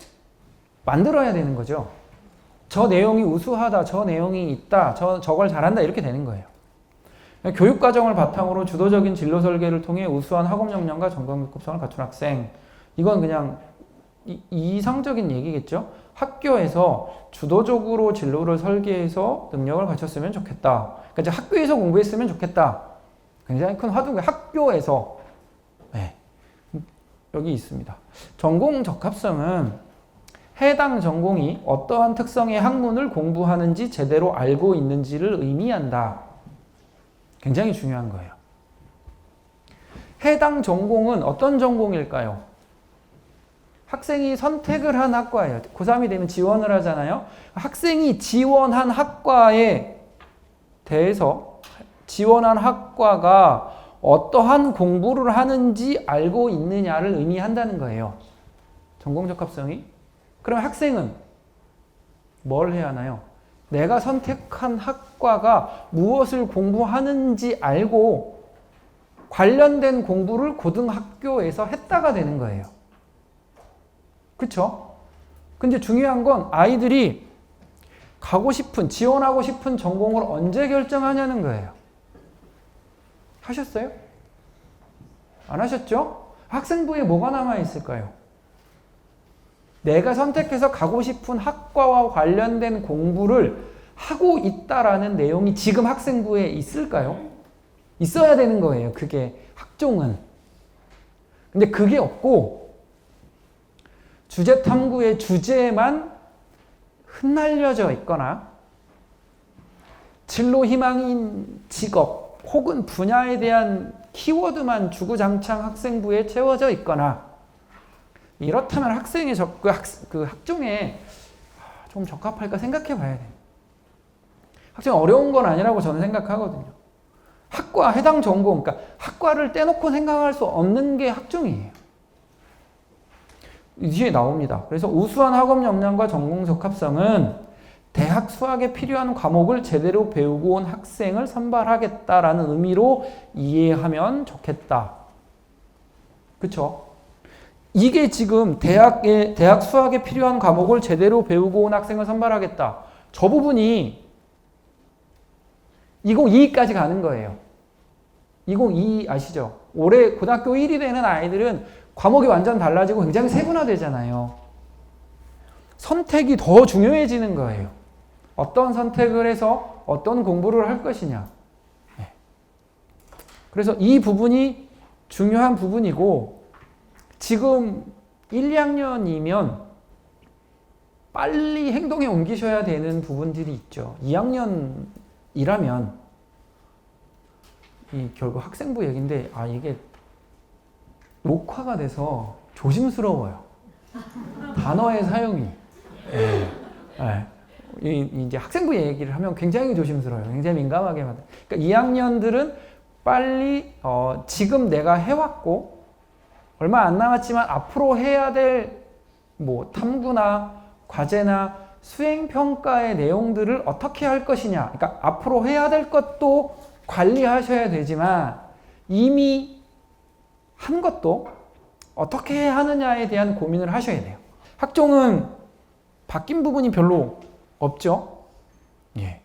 만들어야 되는 거죠. 저 내용이 우수하다, 저 내용이 있다, 저걸 잘한다 이렇게 되는 거예요. 교육과정을 바탕으로 주도적인 진로 설계를 통해 우수한 학업 역량과 전공 적합성을 갖춘 학생. 이건 그냥 이상적인 얘기겠죠. 학교에서 주도적으로 진로를 설계해서 능력을 갖췄으면 좋겠다. 그러니까 이제 학교에서 공부했으면 좋겠다. 굉장히 큰 화두가 학교에서. 네. 여기 있습니다. 전공 적합성은 해당 전공이 어떠한 특성의 학문을 공부하는지 제대로 알고 있는지를 의미한다. 굉장히 중요한 거예요. 해당 전공은 어떤 전공일까요? 학생이 선택을 한 학과예요. 고3이 되면 지원을 하잖아요. 학생이 지원한 학과에 대해서 지원한 학과가 어떠한 공부를 하는지 알고 있느냐를 의미한다는 거예요. 전공 적합성이. 그럼 학생은 뭘 해야 하나요? 내가 선택한 학과가 무엇을 공부하는지 알고 관련된 공부를 고등학교에서 했다가 되는 거예요. 그쵸? 근데 중요한 건 아이들이 가고 싶은, 지원하고 싶은 전공을 언제 결정하냐는 거예요. 하셨어요? 안 하셨죠? 학생부에 뭐가 남아있을까요? 내가 선택해서 가고 싶은 학과와 관련된 공부를 하고 있다라는 내용이 지금 학생부에 있을까요? 있어야 되는 거예요. 그게 학종은. 근데 그게 없고 주제 탐구의 주제만 흩날려져 있거나 진로 희망인 직업 혹은 분야에 대한 키워드만 주구장창 학생부에 채워져 있거나 이렇다면 학생의 그 학종에 좀 적합할까 생각해 봐야 돼요. 학종이 어려운 건 아니라고 저는 생각하거든요. 학과, 해당 전공, 그러니까 학과를 떼놓고 생각할 수 없는 게 학종이에요. 뒤에 나옵니다. 그래서 우수한 학업 역량과 전공 적합성은 대학 수학에 필요한 과목을 제대로 배우고 온 학생을 선발하겠다라는 의미로 이해하면 좋겠다. 그쵸? 이게 지금 대학 수학에 필요한 과목을 제대로 배우고 온 학생을 선발하겠다. 저 부분이 2022까지 가는 거예요. 2022 아시죠? 올해 고등학교 1이 되는 아이들은 과목이 완전 달라지고 굉장히 세분화되잖아요. 선택이 더 중요해지는 거예요. 어떤 선택을 해서 어떤 공부를 할 것이냐. 네. 그래서 이 부분이 중요한 부분이고 지금 1, 2학년이면 빨리 행동에 옮기셔야 되는 부분들이 있죠. 2학년이라면 결국 학생부 얘기인데 이게 녹화가 돼서 조심스러워요. 단어의 사용이. 네. 네. 이제 학생부 얘기를 하면 굉장히 조심스러워요. 굉장히 민감하게 만들. 그러니까 2학년들은 빨리 지금 내가 해왔고 얼마 안 남았지만 앞으로 해야 될 뭐 탐구나 과제나 수행평가의 내용들을 어떻게 할 것이냐. 그러니까 앞으로 해야 될 것도 관리하셔야 되지만 이미 한 것도 어떻게 하느냐에 대한 고민을 하셔야 돼요. 학종은 바뀐 부분이 별로 없죠. 예.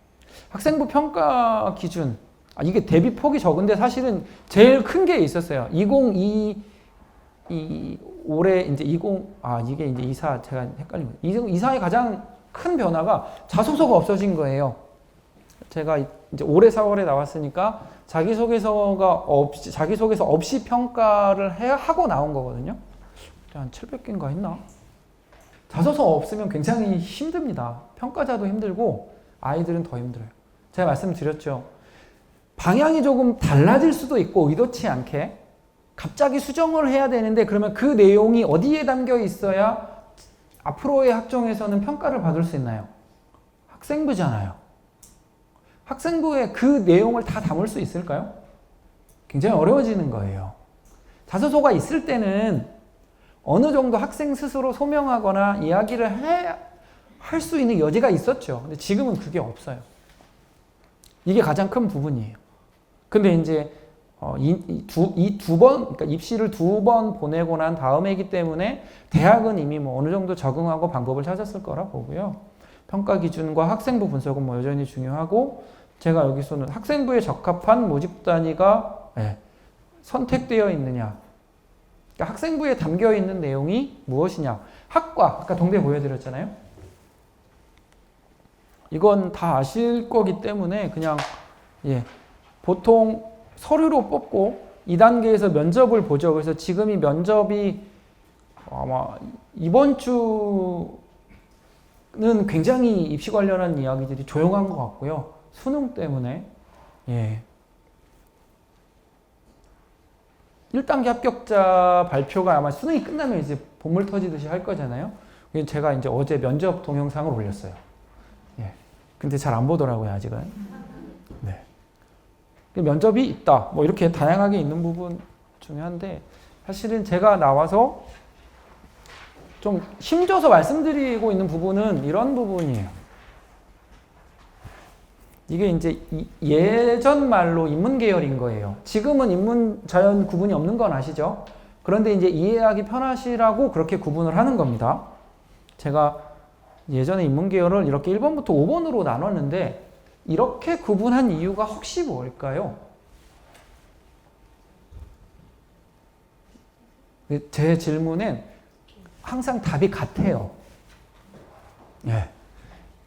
학생부 평가 기준. 이게 대비 폭이 적은데 사실은 제일 큰 게 있었어요. 2022 올해 이제 이게 이제 24 제가 헷갈린 거예요. 24의 가장 큰 변화가 자소서가 없어진 거예요. 제가 이제 올해 4월에 나왔으니까 자기소개서 없이 평가를 하고 나온 거거든요. 한 700개인가 했나? 자소서 없으면 굉장히 힘듭니다. 평가자도 힘들고 아이들은 더 힘들어요. 제가 말씀드렸죠. 방향이 조금 달라질 수도 있고 의도치 않게 갑자기 수정을 해야 되는데 그러면 그 내용이 어디에 담겨 있어야 앞으로의 학종에서는 평가를 받을 수 있나요? 학생부잖아요. 학생부에 그 내용을 다 담을 수 있을까요? 굉장히 어려워지는 거예요. 자소서가 있을 때는 어느 정도 학생 스스로 소명하거나 이야기를 할 수 있는 여지가 있었죠. 근데 지금은 그게 없어요. 이게 가장 큰 부분이에요. 근데 이제 그러니까 입시를 2번 보내고 난 다음이기 때문에 대학은 이미 뭐 어느 정도 적응하고 방법을 찾았을 거라 보고요. 평가 기준과 학생부 분석은 뭐 여전히 중요하고 제가 여기서는 학생부에 적합한 모집 단위가 선택되어 있느냐. 그러니까 학생부에 담겨 있는 내용이 무엇이냐? 학과, 아까 동대 보여드렸잖아요. 이건 다 아실 거기 때문에 그냥 보통 서류로 뽑고 2단계에서 면접을 보죠. 그래서 지금이 면접이 아마 이번 주는 굉장히 입시 관련한 이야기들이 조용한 것 같고요. 수능 때문에 1단계 합격자 발표가 아마 수능이 끝나면 이제 본물 터지듯이 할 거잖아요. 제가 이제 어제 면접 동영상을 올렸어요. 근데 잘 안 보더라고요, 아직은. 네. 면접이 있다. 뭐 이렇게 다양하게 있는 부분 중요한데 사실은 제가 나와서 좀 힘줘서 말씀드리고 있는 부분은 이런 부분이에요. 이게 이제 예전 말로 인문 계열인 거예요. 지금은 인문 자연 구분이 없는 건 아시죠? 그런데 이제 이해하기 편하시라고 그렇게 구분을 하는 겁니다. 제가 예전에 인문 계열을 이렇게 1번부터 5번으로 나눴는데 이렇게 구분한 이유가 혹시 뭘까요? 제 질문엔 항상 답이 같아요.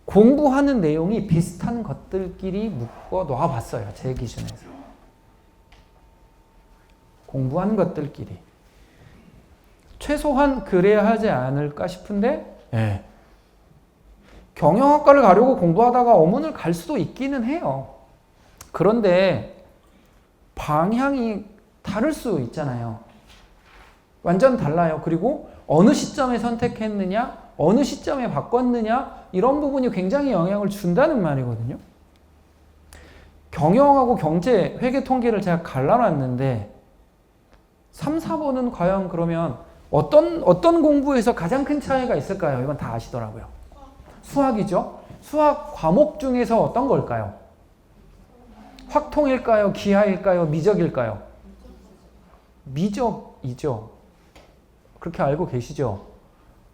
공부하는 내용이 비슷한 것들끼리 묶어 놔봤어요. 제 기준에서. 공부하는 것들끼리. 최소한 그래야 하지 않을까 싶은데 경영학과를 가려고 공부하다가 어문을 갈 수도 있기는 해요. 그런데 방향이 다를 수 있잖아요. 완전 달라요. 그리고 어느 시점에 선택했느냐, 어느 시점에 바꿨느냐 이런 부분이 굉장히 영향을 준다는 말이거든요. 경영하고 경제, 회계 통계를 제가 갈라놨는데 3, 4번은 과연 그러면 어떤 공부에서 가장 큰 차이가 있을까요? 이건 다 아시더라고요. 수학이죠. 수학 과목 중에서 어떤 걸까요? 확통일까요? 기하일까요? 미적일까요? 미적이죠. 그렇게 알고 계시죠?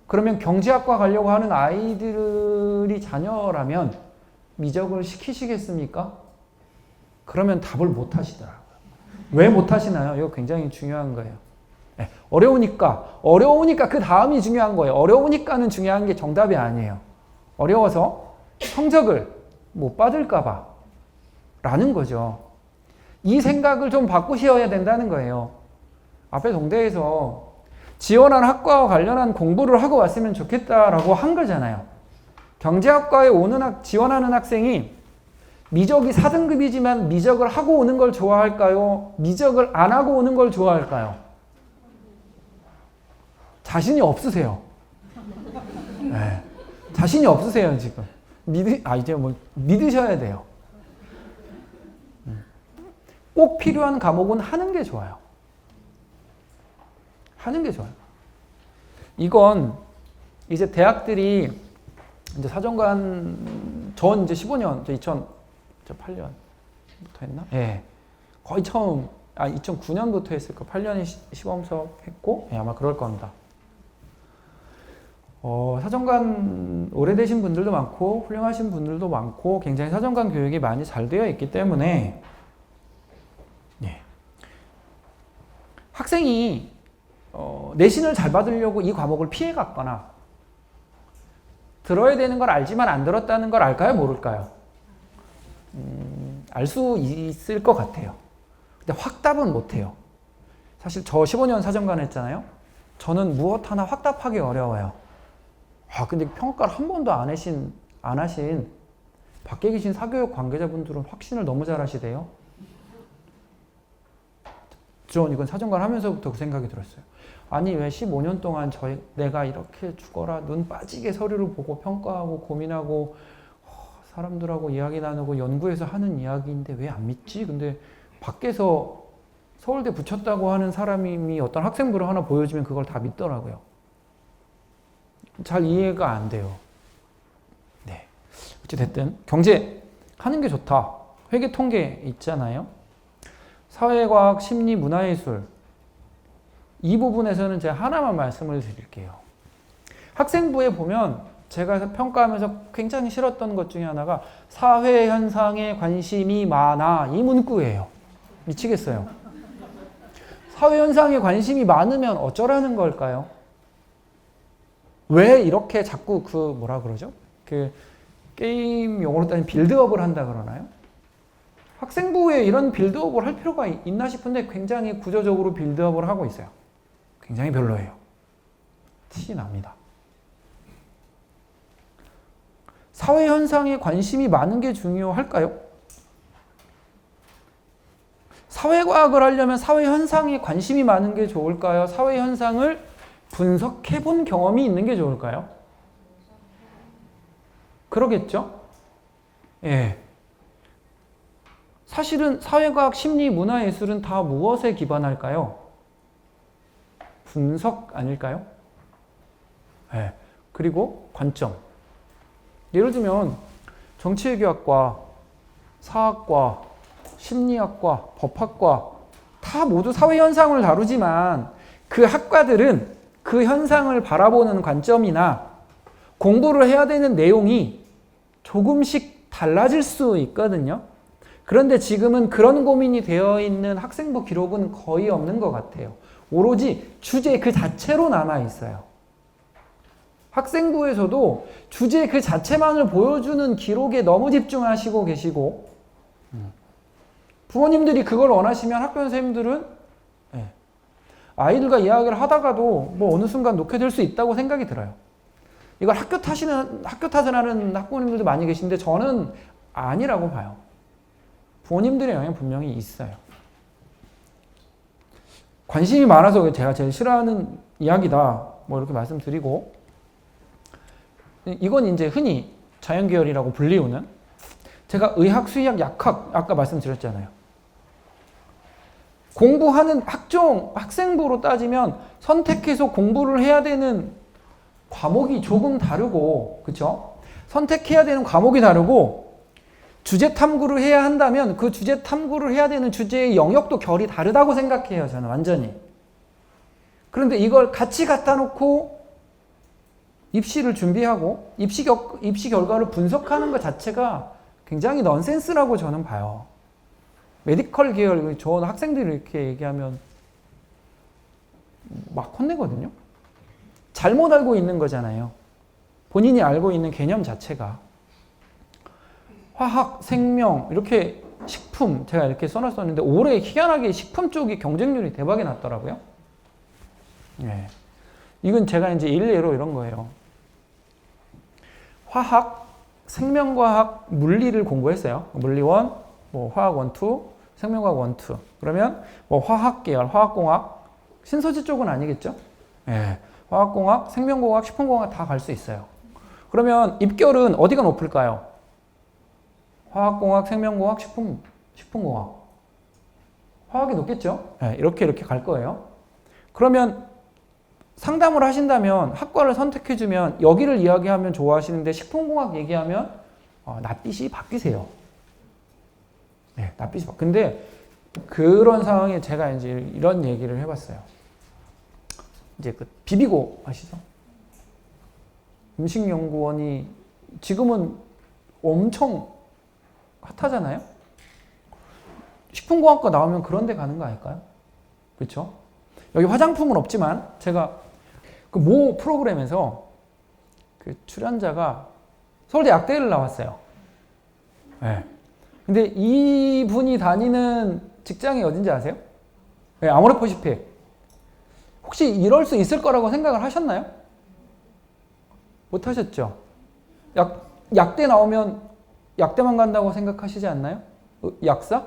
그러면 경제학과 가려고 하는 아이들이 자녀라면 미적을 시키시겠습니까? 그러면 답을 못 하시더라고요. 왜 못 하시나요? 이거 굉장히 중요한 거예요. 어려우니까 그 다음이 중요한 거예요. 어려우니까는 중요한 게 정답이 아니에요. 어려워서 성적을 못 받을까봐 라는 거죠. 이 생각을 좀 바꾸셔야 된다는 거예요. 앞에 동대에서 지원한 학과와 관련한 공부를 하고 왔으면 좋겠다라고 한 거잖아요. 경제학과에 지원하는 학생이 미적이 4등급이지만 미적을 하고 오는 걸 좋아할까요? 미적을 안 하고 오는 걸 좋아할까요? 자신이 없으세요. 자신이 없으세요, 지금. 이제 믿으셔야 돼요. 꼭 필요한 과목은 하는 게 좋아요. 하는 게 좋아요. 이건 이제 대학들이 이제 사정관 전 이제 15년, 2008년부터 했나? 거의 처음 2009년부터 했을까? 8년에 시범 수업 했고 아마 그럴 겁니다. 사정관 오래되신 분들도 많고 훌륭하신 분들도 많고 굉장히 사정관 교육이 많이 잘 되어 있기 때문에 학생이 내신을 잘 받으려고 이 과목을 피해갔거나 들어야 되는 걸 알지만 안 들었다는 걸 알까요? 모를까요? 알 수 있을 것 같아요. 근데 확답은 못해요. 사실 저 15년 사정관 했잖아요. 저는 무엇 하나 확답하기 어려워요. 근데 평가를 한 번도 안 하신 밖에 계신 사교육 관계자분들은 확신을 너무 잘 하시대요. 전 이건 사정관 하면서부터 그 생각이 들었어요. 아니 왜 15년 동안 내가 이렇게 죽어라 눈 빠지게 서류를 보고 평가하고 고민하고 사람들하고 이야기 나누고 연구해서 하는 이야기인데 왜 안 믿지? 근데 밖에서 서울대 붙였다고 하는 사람이 어떤 학생부를 하나 보여주면 그걸 다 믿더라고요. 잘 이해가 안 돼요. 어찌됐든 경제 하는 게 좋다. 회계 통계 있잖아요. 사회과학, 심리, 문화예술 이 부분에서는 제가 하나만 말씀을 드릴게요. 학생부에 보면 제가 평가하면서 굉장히 싫었던 것 중에 하나가 사회 현상에 관심이 많아 이 문구예요. 미치겠어요. 사회현상에 관심이 많으면 어쩌라는 걸까요? 왜 이렇게 자꾸 뭐라 그러죠? 게임 용어로 따지면 빌드업을 한다 그러나요? 학생부에 이런 빌드업을 할 필요가 있나 싶은데 굉장히 구조적으로 빌드업을 하고 있어요. 굉장히 별로예요. 티 납니다. 사회현상에 관심이 많은 게 중요할까요? 사회과학을 하려면 사회현상에 관심이 많은 게 좋을까요? 사회현상을 분석해 본 경험이 있는 게 좋을까요? 그러겠죠? 예. 사실은 사회과학, 심리, 문화예술은 다 무엇에 기반할까요? 분석 아닐까요? 예. 그리고 관점. 예를 들면 정치외교학과, 사학과, 심리학과, 법학과 다 모두 사회현상을 다루지만 그 학과들은 그 현상을 바라보는 관점이나 공부를 해야 되는 내용이 조금씩 달라질 수 있거든요. 그런데 지금은 그런 고민이 되어 있는 학생부 기록은 거의 없는 것 같아요. 오로지 주제 그 자체로 남아 있어요. 학생부에서도 주제 그 자체만을 보여주는 기록에 너무 집중하시고 계시고, 부모님들이 그걸 원하시면 학교 선생님들은 아이들과 이야기를 하다가도 뭐 어느 순간 놓게 될 수 있다고 생각이 들어요. 이걸 학교 탓을 하는 학부모님들도 많이 계신데 저는 아니라고 봐요. 부모님들의 영향 분명히 있어요. 관심이 많아서 제가 제일 싫어하는 이야기다. 뭐 이렇게 말씀드리고, 이건 이제 흔히 자연계열이라고 불리우는, 제가 의학, 수의학, 약학 아까 말씀드렸잖아요. 공부하는 학생부로 따지면 선택해서 공부를 해야 되는 과목이 조금 다르고, 그쵸? 선택해야 되는 과목이 다르고, 주제 탐구를 해야 한다면 그 주제 탐구를 해야 되는 주제의 영역도 결이 다르다고 생각해요, 저는 완전히. 그런데 이걸 같이 갖다 놓고 입시를 준비하고 입시 결과를 분석하는 것 자체가 굉장히 넌센스라고 저는 봐요. 메디컬 계열, 저 학생들이 이렇게 얘기하면 막 혼내거든요. 잘못 알고 있는 거잖아요. 본인이 알고 있는 개념 자체가. 화학, 생명, 이렇게 식품, 제가 이렇게 써놨었는데 올해 희한하게 식품 쪽이 경쟁률이 대박이 났더라고요. 네. 이건 제가 이제 일례로 이런 거예요. 화학, 생명과학, 물리를 공부했어요. 물리 1, 뭐 화학 1, 2, 생명과학 1, 2. 그러면 뭐 화학 계열, 화학공학, 신소재 쪽은 아니겠죠? 네. 화학공학, 생명공학, 식품공학 다 갈 수 있어요. 그러면 입결은 어디가 높을까요? 화학공학, 생명공학, 식품공학. 화학이 높겠죠? 네, 이렇게 갈 거예요. 그러면 상담을 하신다면 학과를 선택해주면 여기를 이야기하면 좋아하시는데 식품공학 얘기하면 낯빛이 바뀌세요. 네, 낯빛이 바뀌. 근데 그런 상황에 제가 이제 이런 얘기를 해봤어요. 이제 그 비비고 아시죠? 음식연구원이 지금은 엄청 핫하잖아요. 식품공학과 나오면 그런 데 가는 거 아닐까요? 그렇죠? 여기 화장품은 없지만 제가 그 모 프로그램에서 그 출연자가 서울대 약대를 나왔어요. 네. 근데 이분이 다니는 직장이 어딘지 아세요? 네, 아모레퍼시픽. 혹시 이럴 수 있을 거라고 생각을 하셨나요? 못 하셨죠? 약대 나오면 약대만 간다고 생각하시지 않나요? 약사?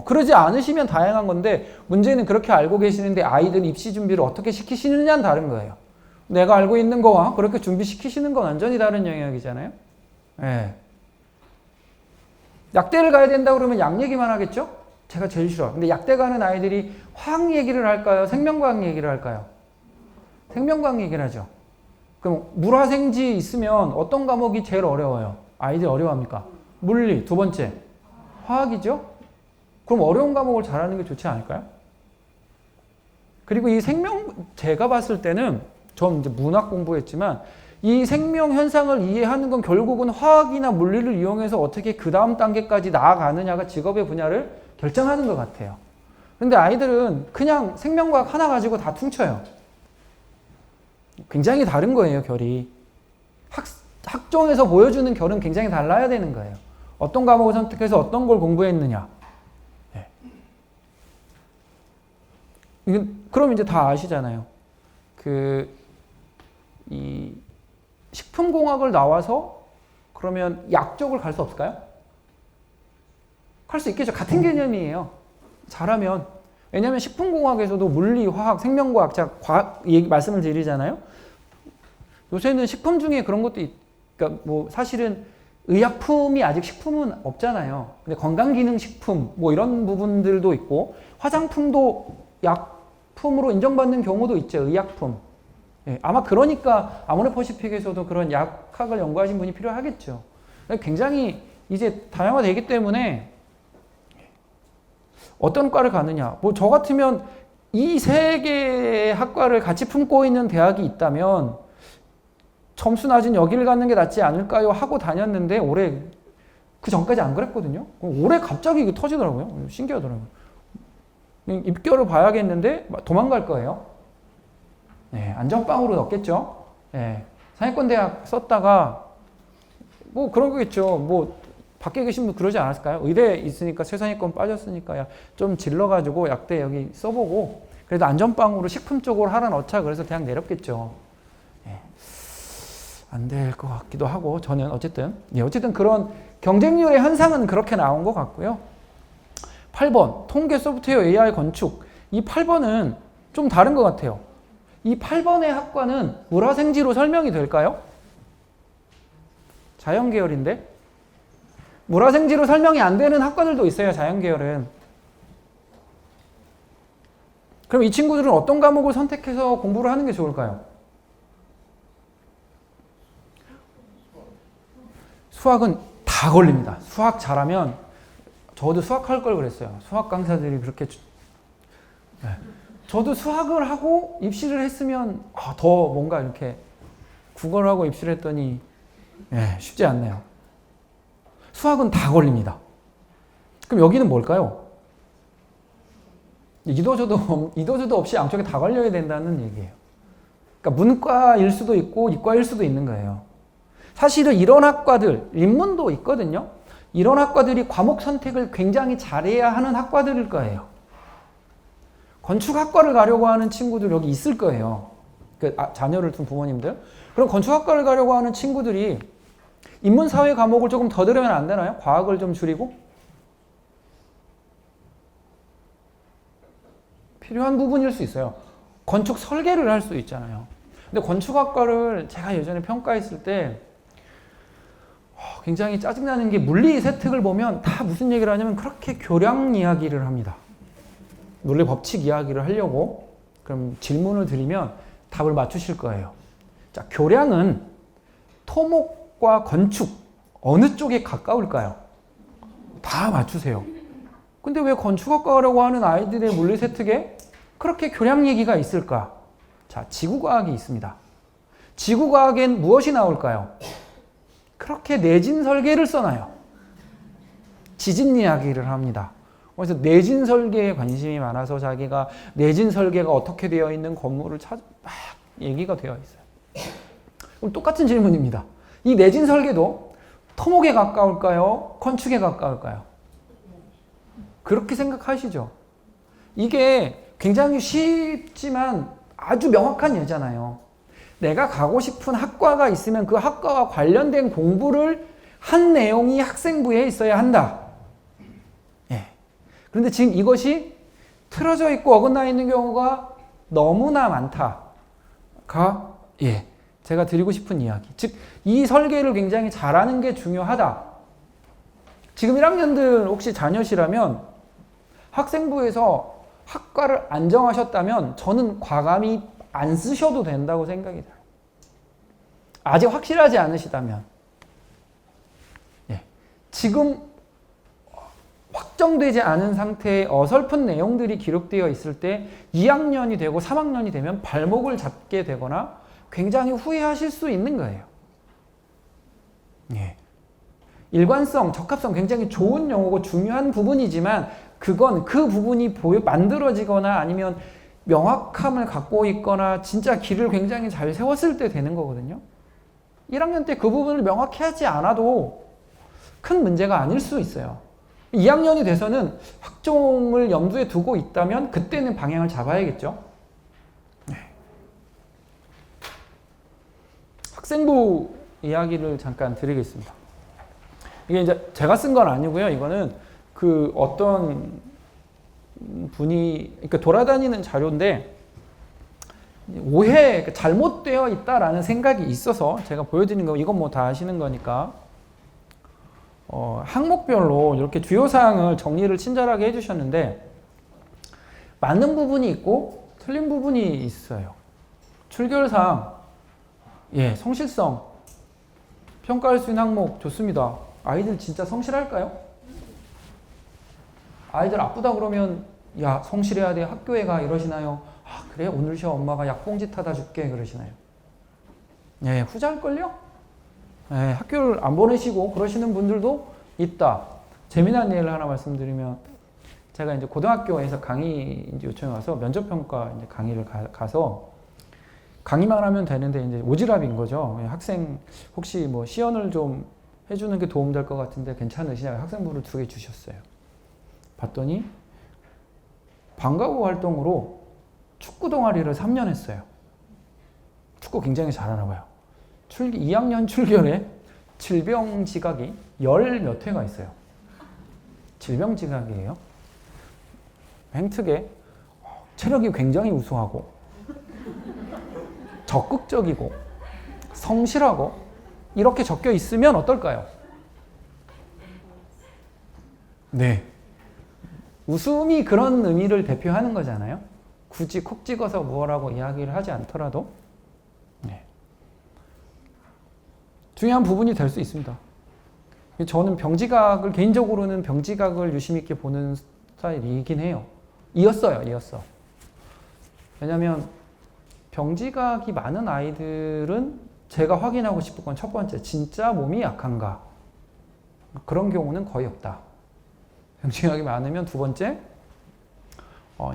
그러지 않으시면 다행한 건데 문제는 그렇게 알고 계시는데 아이들 입시 준비를 어떻게 시키시느냐는 다른 거예요. 내가 알고 있는 거와 그렇게 준비시키시는 건 완전히 다른 영역이잖아요. 네. 약대를 가야 된다 그러면 약 얘기만 하겠죠? 제가 제일 싫어요. 근데 약대 가는 아이들이 화학 얘기를 할까요? 생명과학 얘기를 할까요? 생명과학 얘기를 하죠. 그럼 물화생지 있으면 어떤 과목이 제일 어려워요? 아이들이 어려워합니까? 물리, 두 번째 화학이죠? 그럼 어려운 과목을 잘하는 게 좋지 않을까요? 그리고 이 제가 봤을 때는 전 이제 문학 공부했지만 이 생명 현상을 이해하는 건 결국은 화학이나 물리를 이용해서 어떻게 그 다음 단계까지 나아가느냐가 직업의 분야를 결정하는 것 같아요. 근데 아이들은 그냥 생명과학 하나 가지고 다 퉁쳐요. 굉장히 다른 거예요, 결이. 학종에서 보여주는 결은 굉장히 달라야 되는 거예요. 어떤 과목을 선택해서 어떤 걸 공부했느냐. 네. 그럼 이제 다 아시잖아요. 이 식품공학을 나와서 그러면 약 쪽을 갈 수 없을까요? 갈 수 있겠죠. 같은 개념이에요. 잘하면. 왜냐하면 식품공학에서도 물리, 화학, 생명과학, 제가 말씀을 드리잖아요. 요새는 식품 중에 그런 것도 그러니까 뭐 사실은 의약품이 아직 식품은 없잖아요. 근데 건강기능식품 뭐 이런 부분들도 있고 화장품도 약품으로 인정받는 경우도 있죠. 의약품. 예, 아마 그러니까 아모레퍼시픽에서도 그런 약학을 연구하신 분이 필요하겠죠. 굉장히 이제 다양화되기 때문에 어떤 과를 가느냐. 뭐 저 같으면 이 세 개의 학과를 같이 품고 있는 대학이 있다면 점수 낮은 여기를 가는 게 낫지 않을까요? 하고 다녔는데 올해 그 전까지 안 그랬거든요. 올해 갑자기 이게 터지더라고요. 신기하더라고요. 입결을 봐야겠는데 도망갈 거예요. 네, 안전빵으로 넣겠죠. 네, 상위권대학 썼다가 뭐 그런 거겠죠. 뭐 밖에 계신 분 그러지 않았을까요? 의대 있으니까 최상위권 빠졌으니까 야, 좀 질러가지고 약대 여기 써보고 그래도 안전빵으로 식품 쪽으로 하나 넣자 그래서 대학 내렸겠죠. 네. 안 될 것 같기도 하고 저는 어쨌든 그런 경쟁률의 현상은 그렇게 나온 것 같고요. 8번 통계 소프트웨어 AI 건축. 이 8번은 좀 다른 것 같아요. 이 8번의 학과는 물화생지로 설명이 될까요? 자연계열인데 물화생지로 설명이 안 되는 학과들도 있어요. 자연계열은. 그럼 이 친구들은 어떤 과목을 선택해서 공부를 하는 게 좋을까요? 수학은 다 걸립니다. 수학 잘하면 저도 수학할 걸 그랬어요. 수학 강사들이 그렇게 네. 저도 수학을 하고 입시를 했으면 더 뭔가 이렇게 국어를 하고 입시를 했더니 네, 쉽지 않네요. 수학은 다 걸립니다. 그럼 여기는 뭘까요? 이도저도 없이 양쪽에 다 걸려야 된다는 얘기예요. 그러니까 문과일 수도 있고 이과일 수도 있는 거예요. 사실은 이런 학과들, 인문도 있거든요. 이런 학과들이 과목 선택을 굉장히 잘해야 하는 학과들일 거예요. 건축학과를 가려고 하는 친구들 여기 있을 거예요. 자녀를 둔 부모님들. 그럼 건축학과를 가려고 하는 친구들이 인문사회 과목을 조금 더 들으면 안 되나요? 과학을 좀 줄이고? 필요한 부분일 수 있어요. 건축 설계를 할 수 있잖아요. 근데 건축학과를 제가 예전에 평가했을 때 굉장히 짜증나는 게 물리 세특을 보면 다 무슨 얘기를 하냐면 그렇게 교량 이야기를 합니다. 논리 법칙 이야기를 하려고 그럼 질문을 드리면 답을 맞추실 거예요. 자, 교량은 토목과 건축 어느 쪽에 가까울까요? 다 맞추세요. 근데 왜 건축학과 가려고 하는 아이들의 물리 세특에 그렇게 교량 얘기가 있을까? 자, 지구과학이 있습니다. 지구과학엔 무엇이 나올까요? 그렇게 내진 설계를 써놔요. 지진 이야기를 합니다. 그래서 내진 설계에 관심이 많아서 자기가 내진 설계가 어떻게 되어 있는 건물을 막 얘기가 되어 있어요. 그럼 똑같은 질문입니다. 이 내진 설계도 토목에 가까울까요? 건축에 가까울까요? 그렇게 생각하시죠. 이게 굉장히 쉽지만 아주 명확한 예잖아요. 내가 가고 싶은 학과가 있으면 그 학과와 관련된 공부를 한 내용이 학생부에 있어야 한다. 예. 그런데 지금 이것이 틀어져 있고 어긋나 있는 경우가 너무나 많다가 제가 드리고 싶은 이야기. 즉, 이 설계를 굉장히 잘하는 게 중요하다. 지금 1학년들 혹시 자녀시라면 학생부에서 학과를 안 정하셨다면 저는 과감히 안 쓰셔도 된다고 생각이 들어요. 아직 확실하지 않으시다면. 지금 확정되지 않은 상태의 어설픈 내용들이 기록되어 있을 때 2학년이 되고 3학년이 되면 발목을 잡게 되거나 굉장히 후회하실 수 있는 거예요. 일관성, 적합성 굉장히 좋은 용어고 중요한 부분이지만 그건 그 부분이 만들어지거나 아니면 명확함을 갖고 있거나 진짜 길을 굉장히 잘 세웠을 때 되는 거거든요. 1학년 때 그 부분을 명확히 하지 않아도 큰 문제가 아닐 수 있어요. 2학년이 돼서는 학종을 염두에 두고 있다면 그때는 방향을 잡아야겠죠. 네. 학생부 이야기를 잠깐 드리겠습니다. 이게 이제 제가 쓴 건 아니고요. 이거는 그 어떤 분이 그러니까 돌아다니는 자료인데 오해, 잘못되어 있다라는 생각이 있어서 제가 보여드리는 거, 이건 뭐 다 아시는 거니까 항목별로 이렇게 주요 사항을 정리를 친절하게 해주셨는데 맞는 부분이 있고 틀린 부분이 있어요. 출결사항, 예, 성실성 평가할 수 있는 항목 좋습니다. 아이들 진짜 성실할까요? 아이들 아프다 그러면 야 성실해야 돼 학교에 가 이러시나요? 아 그래 오늘 쉬어 엄마가 약봉지 타다 줄게 그러시나요? 예, 후자일걸요? 예, 학교를 안 보내시고 그러시는 분들도 있다. 재미난 예를 하나 말씀드리면 제가 이제 고등학교에서 강의 이제 요청이 와서 면접평가 이제 강의를 가서 강의만 하면 되는데 이제 오지랖인 거죠. 학생 혹시 뭐 시연을 좀 해주는 게 도움될 것 같은데 괜찮으시냐고 학생부를 2개 주셨어요. 봤더니 방과 후 활동으로 축구 동아리를 3년 했어요. 축구 굉장히 잘하나 봐요. 2학년 출결에 질병지각이 10몇 회가 있어요. 질병지각이에요. 행특에 체력이 굉장히 우수하고 적극적이고 성실하고 이렇게 적혀 있으면 어떨까요? 네. 웃음이 그런 의미를 대표하는 거잖아요. 굳이 콕 찍어서 뭐라고 이야기를 하지 않더라도 네. 중요한 부분이 될 수 있습니다. 저는 병지각을 개인적으로는 병지각을 유심 있게 보는 스타일이긴 해요. 이었어. 왜냐하면 병지각이 많은 아이들은 제가 확인하고 싶은 건 첫 번째, 진짜 몸이 약한가? 그런 경우는 거의 없다. 병지각이 많으면 두 번째,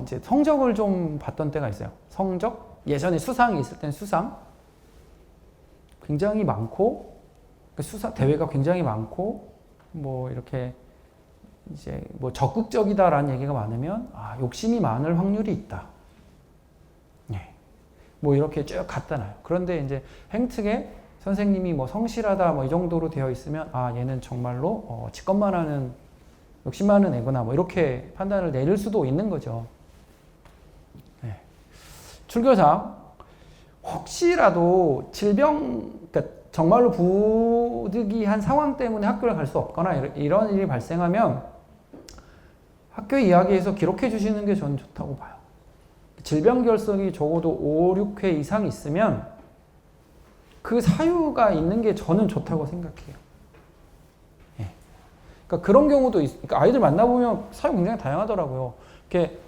이제 성적을 좀 봤던 때가 있어요. 성적? 예전에 수상이 있을 땐 수상. 굉장히 많고, 대회가 굉장히 많고, 뭐, 이렇게, 이제, 뭐, 적극적이다라는 얘기가 많으면, 욕심이 많을 확률이 있다. 네. 뭐, 이렇게 쭉 갖다 놔요. 그런데 이제 행특에 선생님이 뭐, 성실하다, 뭐, 이 정도로 되어 있으면, 얘는 정말로, 직권만 하는, 욕심 많은 애구나, 뭐, 이렇게 판단을 내릴 수도 있는 거죠. 네. 출결사항. 혹시라도 그러니까 정말로 부득이한 상황 때문에 학교를 갈 수 없거나 이런 일이 발생하면 학교 이야기에서 기록해 주시는 게 저는 좋다고 봐요. 질병 결석이 적어도 5, 6회 이상 있으면 그 사유가 있는 게 저는 좋다고 생각해요. 예. 그러니까 그런 경우도 그러니까 아이들 만나보면 사유 굉장히 다양하더라고요. 이렇게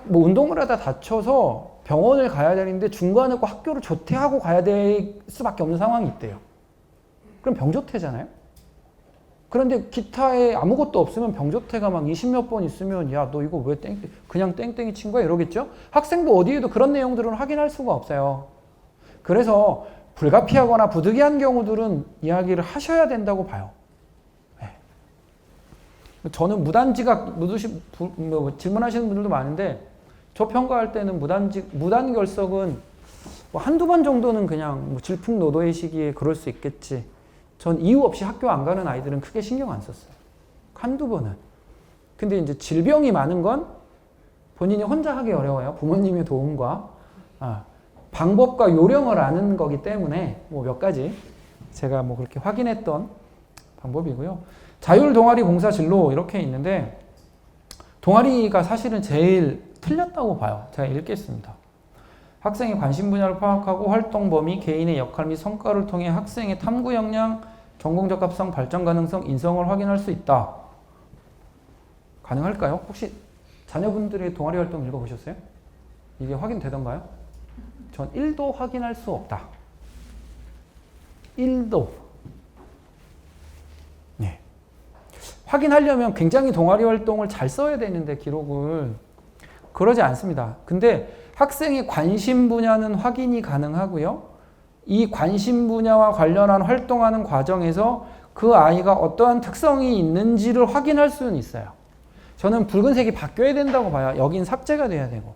뭐 운동을 하다 다쳐서 병원을 가야 되는데 중간에 꼭 학교를 조퇴하고 가야 될 수밖에 없는 상황이 있대요. 그럼 병조퇴잖아요. 그런데 기타에 아무것도 없으면 병조퇴가 막 20몇 번 있으면 야, 너 이거 왜 그냥 땡땡이 친 거야? 이러겠죠? 학생부 어디에도 그런 내용들은 확인할 수가 없어요. 그래서 불가피하거나 부득이한 경우들은 이야기를 하셔야 된다고 봐요. 네. 저는 무단지각 질문하시는 분들도 많은데 저 평가할 때는 무단결석은 뭐 한두 번 정도는 그냥 뭐 질풍노도의 시기에 그럴 수 있겠지. 전 이유 없이 학교 안 가는 아이들은 크게 신경 안 썼어요. 한두 번은. 근데 이제 질병이 많은 건 본인이 혼자 하기 어려워요. 부모님의 도움과 방법과 요령을 아는 거기 때문에 뭐 몇 가지 제가 뭐 그렇게 확인했던 방법이고요. 자율 동아리 봉사 진로 이렇게 있는데 동아리가 사실은 제일 틀렸다고 봐요. 제가 읽겠습니다. 학생의 관심 분야를 파악하고 활동 범위, 개인의 역할 및 성과를 통해 학생의 탐구 역량, 전공 적합성, 발전 가능성, 인성을 확인할 수 있다. 가능할까요? 혹시 자녀분들의 동아리 활동 읽어보셨어요? 이게 확인되던가요? 전 1도 확인할 수 없다. 1도. 확인하려면 굉장히 동아리 활동을 잘 써야 되는데 기록을 그러지 않습니다. 근데 학생의 관심 분야는 확인이 가능하고요. 이 관심 분야와 관련한 활동하는 과정에서 그 아이가 어떠한 특성이 있는지를 확인할 수는 있어요. 저는 붉은색이 바뀌어야 된다고 봐요. 여긴 삭제가 돼야 되고.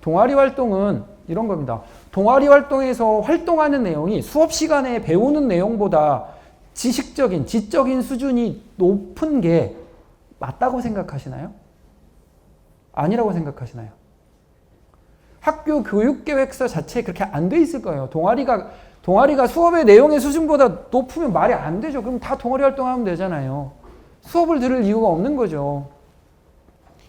동아리 활동은 이런 겁니다. 동아리 활동에서 활동하는 내용이 수업 시간에 배우는 내용보다 지식적인, 지적인 수준이 높은 게 맞다고 생각하시나요? 아니라고 생각하시나요? 학교 교육계획서 자체에 그렇게 안 돼 있을 거예요. 동아리가 수업의 내용의 수준보다 높으면 말이 안 되죠. 그럼 다 동아리 활동하면 되잖아요. 수업을 들을 이유가 없는 거죠.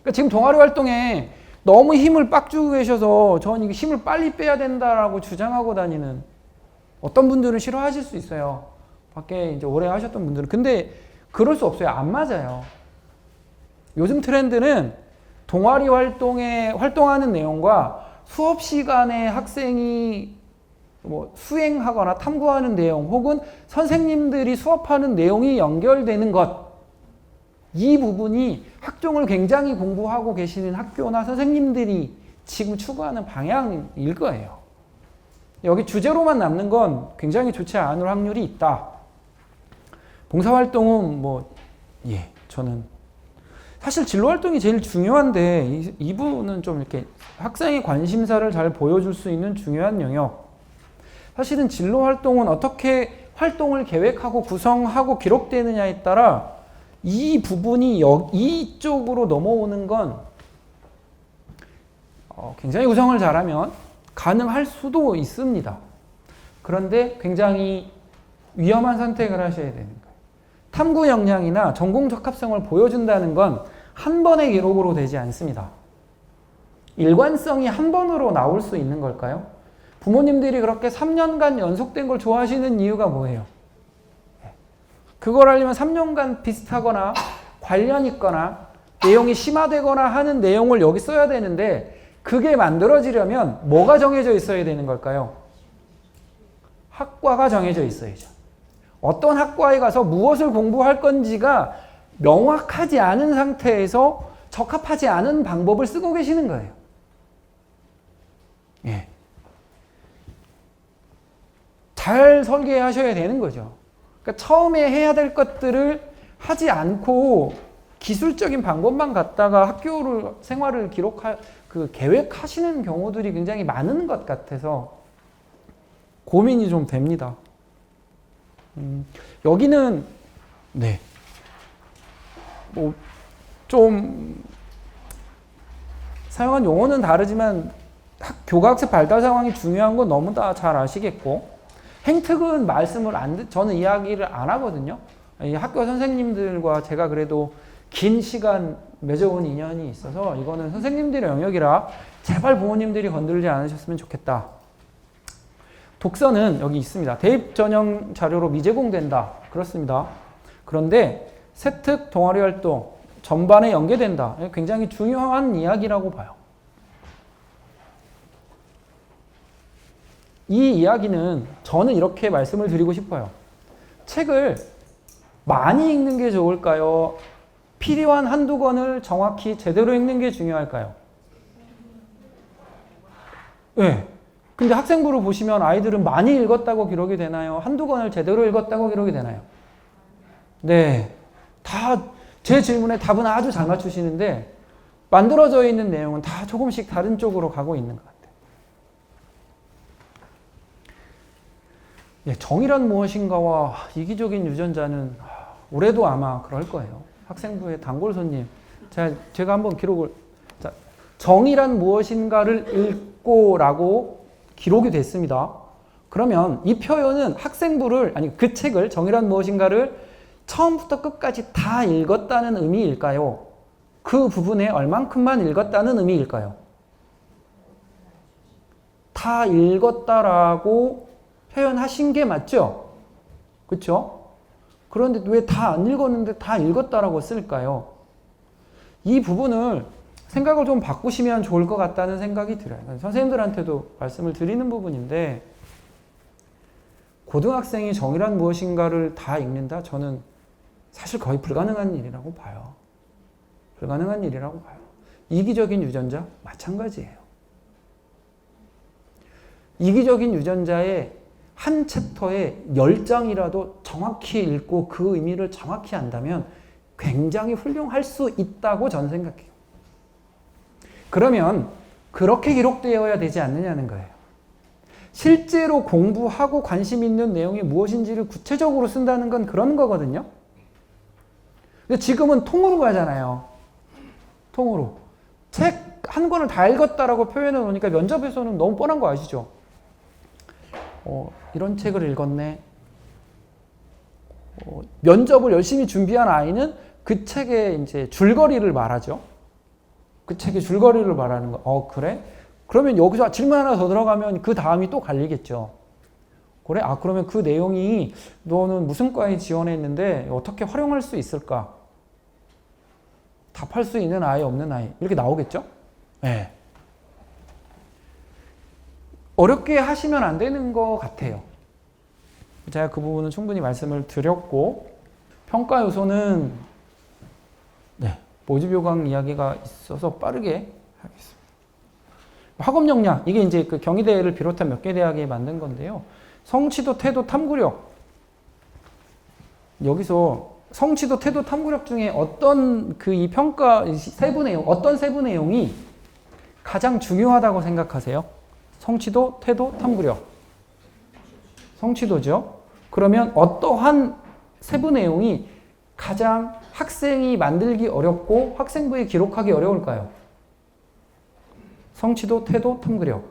그러니까 지금 동아리 활동에 너무 힘을 빡 주고 계셔서 저는 이게 힘을 빨리 빼야 된다라고 주장하고 다니는 어떤 분들은 싫어하실 수 있어요. 밖에 이제 오래 하셨던 분들은. 근데 그럴 수 없어요. 안 맞아요. 요즘 트렌드는 동아리 활동에 활동하는 내용과 수업 시간에 학생이 뭐 수행하거나 탐구하는 내용 혹은 선생님들이 수업하는 내용이 연결되는 것, 이 부분이 학종을 굉장히 공부하고 계시는 학교나 선생님들이 지금 추구하는 방향일 거예요. 여기 주제로만 남는 건 굉장히 좋지 않을 확률이 있다. 봉사활동은 저는 사실 진로활동이 제일 중요한데 이 부분은 좀 이렇게 학생의 관심사를 잘 보여줄 수 있는 중요한 영역. 사실은 진로활동은 어떻게 활동을 계획하고 구성하고 기록되느냐에 따라 이 부분이 이쪽으로 넘어오는 건 굉장히 구성을 잘하면 가능할 수도 있습니다. 그런데 굉장히 위험한 선택을 하셔야 되는 거예요. 탐구 역량이나 전공 적합성을 보여준다는 건 한 번의 기록으로 되지 않습니다. 일관성이 한 번으로 나올 수 있는 걸까요? 부모님들이 그렇게 3년간 연속된 걸 좋아하시는 이유가 뭐예요? 그걸 하려면 3년간 비슷하거나 관련 있거나 내용이 심화되거나 하는 내용을 여기 써야 되는데 그게 만들어지려면 뭐가 정해져 있어야 되는 걸까요? 학과가 정해져 있어야죠. 어떤 학과에 가서 무엇을 공부할 건지가 명확하지 않은 상태에서 적합하지 않은 방법을 쓰고 계시는 거예요. 예. 잘 설계하셔야 되는 거죠. 그러니까 처음에 해야 될 것들을 하지 않고 기술적인 방법만 갖다가 학교 생활을 계획하시는 경우들이 굉장히 많은 것 같아서 고민이 좀 됩니다. 여기는 좀 사용한 용어는 다르지만 교과학습 발달 상황이 중요한 건 너무 다 잘 아시겠고 행특은 저는 이야기를 안 하거든요. 이 학교 선생님들과 제가 그래도 긴 시간 맺어온 인연이 있어서 이거는 선생님들의 영역이라 제발 부모님들이 건들지 않으셨으면 좋겠다. 독서는 여기 있습니다. 대입 전형 자료로 미제공된다. 그렇습니다. 그런데 세특 동아리 활동 전반에 연계된다. 굉장히 중요한 이야기라고 봐요. 이 이야기는 저는 이렇게 말씀을 드리고 싶어요. 책을 많이 읽는 게 좋을까요? 필요한 한두 권을 정확히 제대로 읽는 게 중요할까요? 네. 근데 학생부를 보시면 아이들은 많이 읽었다고 기록이 되나요? 한두 권을 제대로 읽었다고 기록이 되나요? 네. 다 제 질문에 답은 아주 잘 맞추시는데 만들어져 있는 내용은 다 조금씩 다른 쪽으로 가고 있는 것 같아요. 예, 정의란 무엇인가와 이기적인 유전자는 올해도 아마 그럴 거예요. 학생부의 단골 손님. 제가 한번 기록을, 정의란 무엇인가를 읽고라고 기록이 됐습니다. 그러면 이 표현은 그 책을, 정의란 무엇인가를 처음부터 끝까지 다 읽었다는 의미일까요? 그 부분에 얼만큼만 읽었다는 의미일까요? 다 읽었다라고 표현하신 게 맞죠? 그렇죠? 그런데 왜 다 안 읽었는데 다 읽었다라고 쓸까요? 이 부분을 생각을 좀 바꾸시면 좋을 것 같다는 생각이 들어요. 선생님들한테도 말씀을 드리는 부분인데 고등학생이 정의란 무엇인가를 다 읽는다? 저는 사실 거의 불가능한 일이라고 봐요. 불가능한 일이라고 봐요. 이기적인 유전자 마찬가지예요. 이기적인 유전자의 한 챕터에 10장이라도 정확히 읽고 그 의미를 정확히 안다면 굉장히 훌륭할 수 있다고 저는 생각해요. 그러면 그렇게 기록되어야 되지 않느냐는 거예요. 실제로 공부하고 관심 있는 내용이 무엇인지를 구체적으로 쓴다는 건 그런 거거든요. 근데 지금은 통으로 가잖아요. 통으로. 책 한 권을 다 읽었다라고 표현해 놓으니까 면접에서는 너무 뻔한 거 아시죠? 이런 책을 읽었네. 면접을 열심히 준비한 아이는 그 책의 이제 줄거리를 말하죠. 그 책의 줄거리를 말하는 거. 그래? 그러면 여기서 질문 하나 더 들어가면 그 다음이 또 갈리겠죠. 그래? 그러면 그 내용이 너는 무슨 과에 지원했는데 어떻게 활용할 수 있을까? 답할 수 있는 아이, 없는 아이. 이렇게 나오겠죠? 네. 어렵게 하시면 안 되는 것 같아요. 제가 그 부분은 충분히 말씀을 드렸고, 평가 요소는, 모집 요강 이야기가 있어서 빠르게 하겠습니다. 학업 역량, 이게 이제 그 경희대를 비롯한 몇 개 대학에 만든 건데요. 성취도, 태도, 탐구력. 여기서 성취도, 태도, 탐구력 중에 어떤 이 평가 세부 내용, 어떤 세부 내용이 가장 중요하다고 생각하세요? 성취도, 태도, 탐구력. 성취도죠. 그러면 어떠한 세부 내용이 가장 학생이 만들기 어렵고 학생부에 기록하기 어려울까요? 성취도, 태도, 탐구력.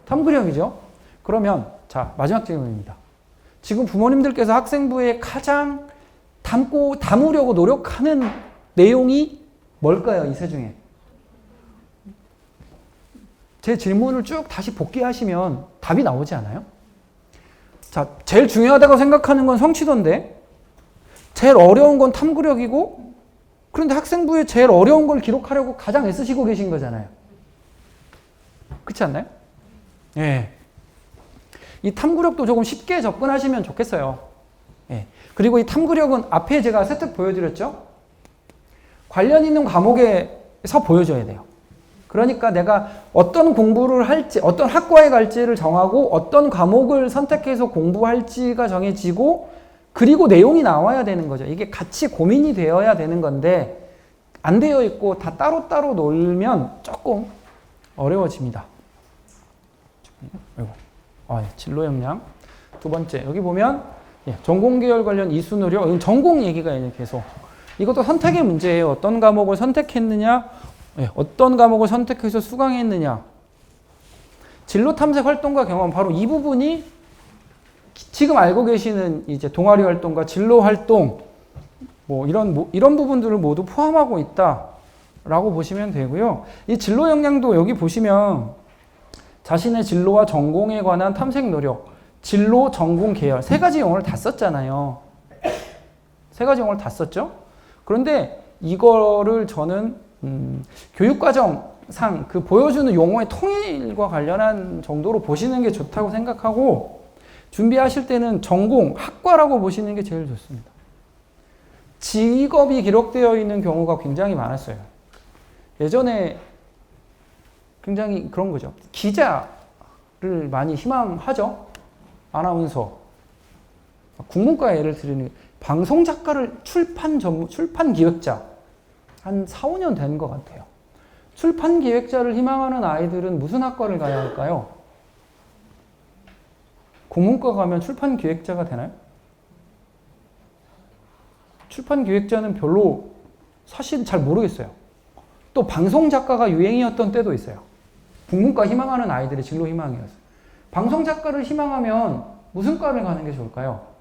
탐구력이죠. 그러면 자, 마지막 질문입니다. 지금 부모님들께서 학생부에 가장 담으려고 노력하는 내용이 뭘까요? 이 세 중에. 제 질문을 쭉 다시 복귀하시면 답이 나오지 않아요? 자, 제일 중요하다고 생각하는 건 성취도인데 제일 어려운 건 탐구력이고, 그런데 학생부에 제일 어려운 걸 기록하려고 가장 애쓰시고 계신 거잖아요. 그렇지 않나요? 예. 이 탐구력도 조금 쉽게 접근하시면 좋겠어요. 예. 그리고 이 탐구력은 앞에 제가 세특 보여드렸죠? 관련 있는 과목에서 보여줘야 돼요. 그러니까 내가 어떤 공부를 할지, 어떤 학과에 갈지를 정하고 어떤 과목을 선택해서 공부할지가 정해지고, 그리고 내용이 나와야 되는 거죠. 이게 같이 고민이 되어야 되는 건데 안 되어 있고 다 따로따로 놀면 조금 어려워집니다. 진로 역량. 두 번째, 여기 보면 전공 계열 관련 이수 노력, 전공 얘기가 계속. 이것도 선택의 문제예요. 어떤 과목을 선택했느냐, 어떤 과목을 선택해서 수강했느냐. 진로 탐색 활동과 경험, 바로 이 부분이 지금 알고 계시는 이제 동아리 활동과 진로 활동, 이런 부분들을 모두 포함하고 있다라고 보시면 되고요. 이 진로 역량도 여기 보시면 자신의 진로와 전공에 관한 탐색 노력, 진로, 전공, 계열, 세 가지 용어를 다 썼잖아요. 세 가지 용어를 다 썼죠? 그런데 이거를 저는 교육과정상 그 보여주는 용어의 통일과 관련한 정도로 보시는 게 좋다고 생각하고, 준비하실 때는 전공, 학과라고 보시는 게 제일 좋습니다. 직업이 기록되어 있는 경우가 굉장히 많았어요. 예전에 굉장히 그런 거죠. 기자를 많이 희망하죠. 아나운서. 국문과 예를 들면 방송작가를 출판 기획자. 한 4, 5년 된 것 같아요. 출판 기획자를 희망하는 아이들은 무슨 학과를 가야 할까요? 국문과 가면 출판 기획자가 되나요? 출판 기획자는 별로 사실 잘 모르겠어요. 또 방송 작가가 유행이었던 때도 있어요. 국문과 희망하는 아이들의 진로 희망이었어요. 방송 작가를 희망하면 무슨 과를 가는 게 좋을까요?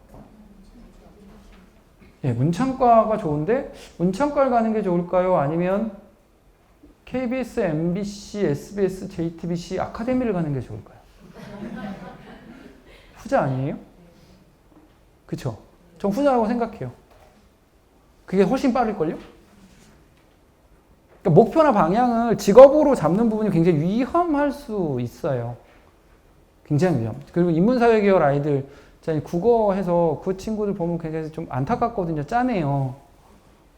문창과가 좋은데 문창과를 가는 게 좋을까요? 아니면 KBS, MBC, SBS, JTBC 아카데미를 가는 게 좋을까요? 후자 아니에요? 그쵸? 전 후자라고 생각해요. 그게 훨씬 빠를걸요? 그러니까 목표나 방향을 직업으로 잡는 부분이 굉장히 위험할 수 있어요. 굉장히 위험. 그리고 인문사회 계열 아이들 국어해서 그 친구들 보면 굉장히 좀 안타깝거든요. 짠해요.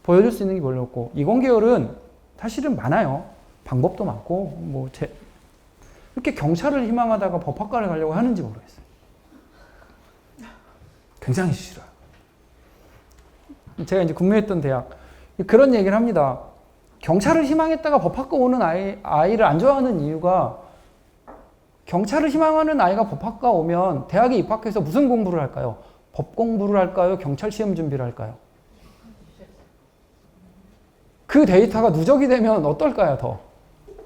보여줄 수 있는 게 별로 없고. 이공 계열은 사실은 많아요. 방법도 많고, 이렇게 경찰을 희망하다가 법학과를 가려고 하는지 모르겠어요. 굉장히 싫어요. 제가 이제 근무했던 대학, 그런 얘기를 합니다. 경찰을 희망했다가 법학과 오는 아이를 안 좋아하는 이유가 경찰을 희망하는 아이가 법학과 오면 대학에 입학해서 무슨 공부를 할까요? 법 공부를 할까요? 경찰 시험 준비를 할까요? 그 데이터가 누적이 되면 어떨까요? 더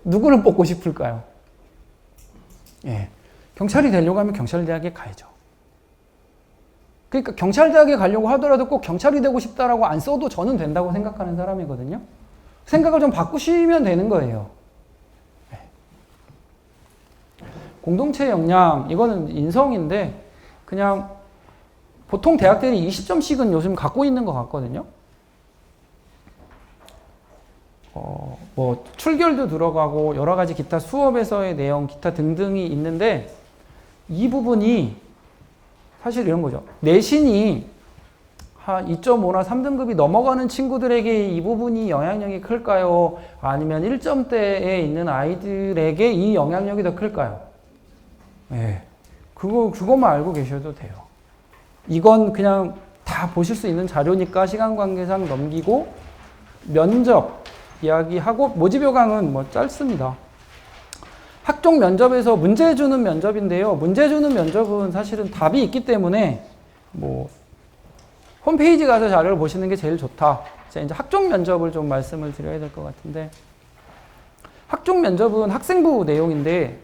누구를 뽑고 싶을까요? 예, 경찰이 되려고 하면 경찰대학에 가야죠. 그러니까 경찰대학에 가려고 하더라도 꼭 경찰이 되고 싶다라고 안 써도 저는 된다고 생각하는 사람이거든요. 생각을 좀 바꾸시면 되는 거예요. 공동체 역량, 이거는 인성인데 그냥 보통 대학들이 20점씩은 요즘 갖고 있는 것 같거든요. 출결도 들어가고 여러 가지 기타 수업에서의 내용, 기타 등등이 있는데 이 부분이 사실 이런 거죠. 내신이 한 2.5나 3등급이 넘어가는 친구들에게 이 부분이 영향력이 클까요? 아니면 1점대에 있는 아이들에게 이 영향력이 더 클까요? 네. 그것만 알고 계셔도 돼요. 이건 그냥 다 보실 수 있는 자료니까 시간 관계상 넘기고 면접 이야기하고 모집요강은 짧습니다. 학종 면접에서 문제 주는 면접인데요. 문제 주는 면접은 사실은 답이 있기 때문에 홈페이지 가서 자료를 보시는 게 제일 좋다. 자, 이제 학종 면접을 좀 말씀을 드려야 될 것 같은데 학종 면접은 학생부 내용인데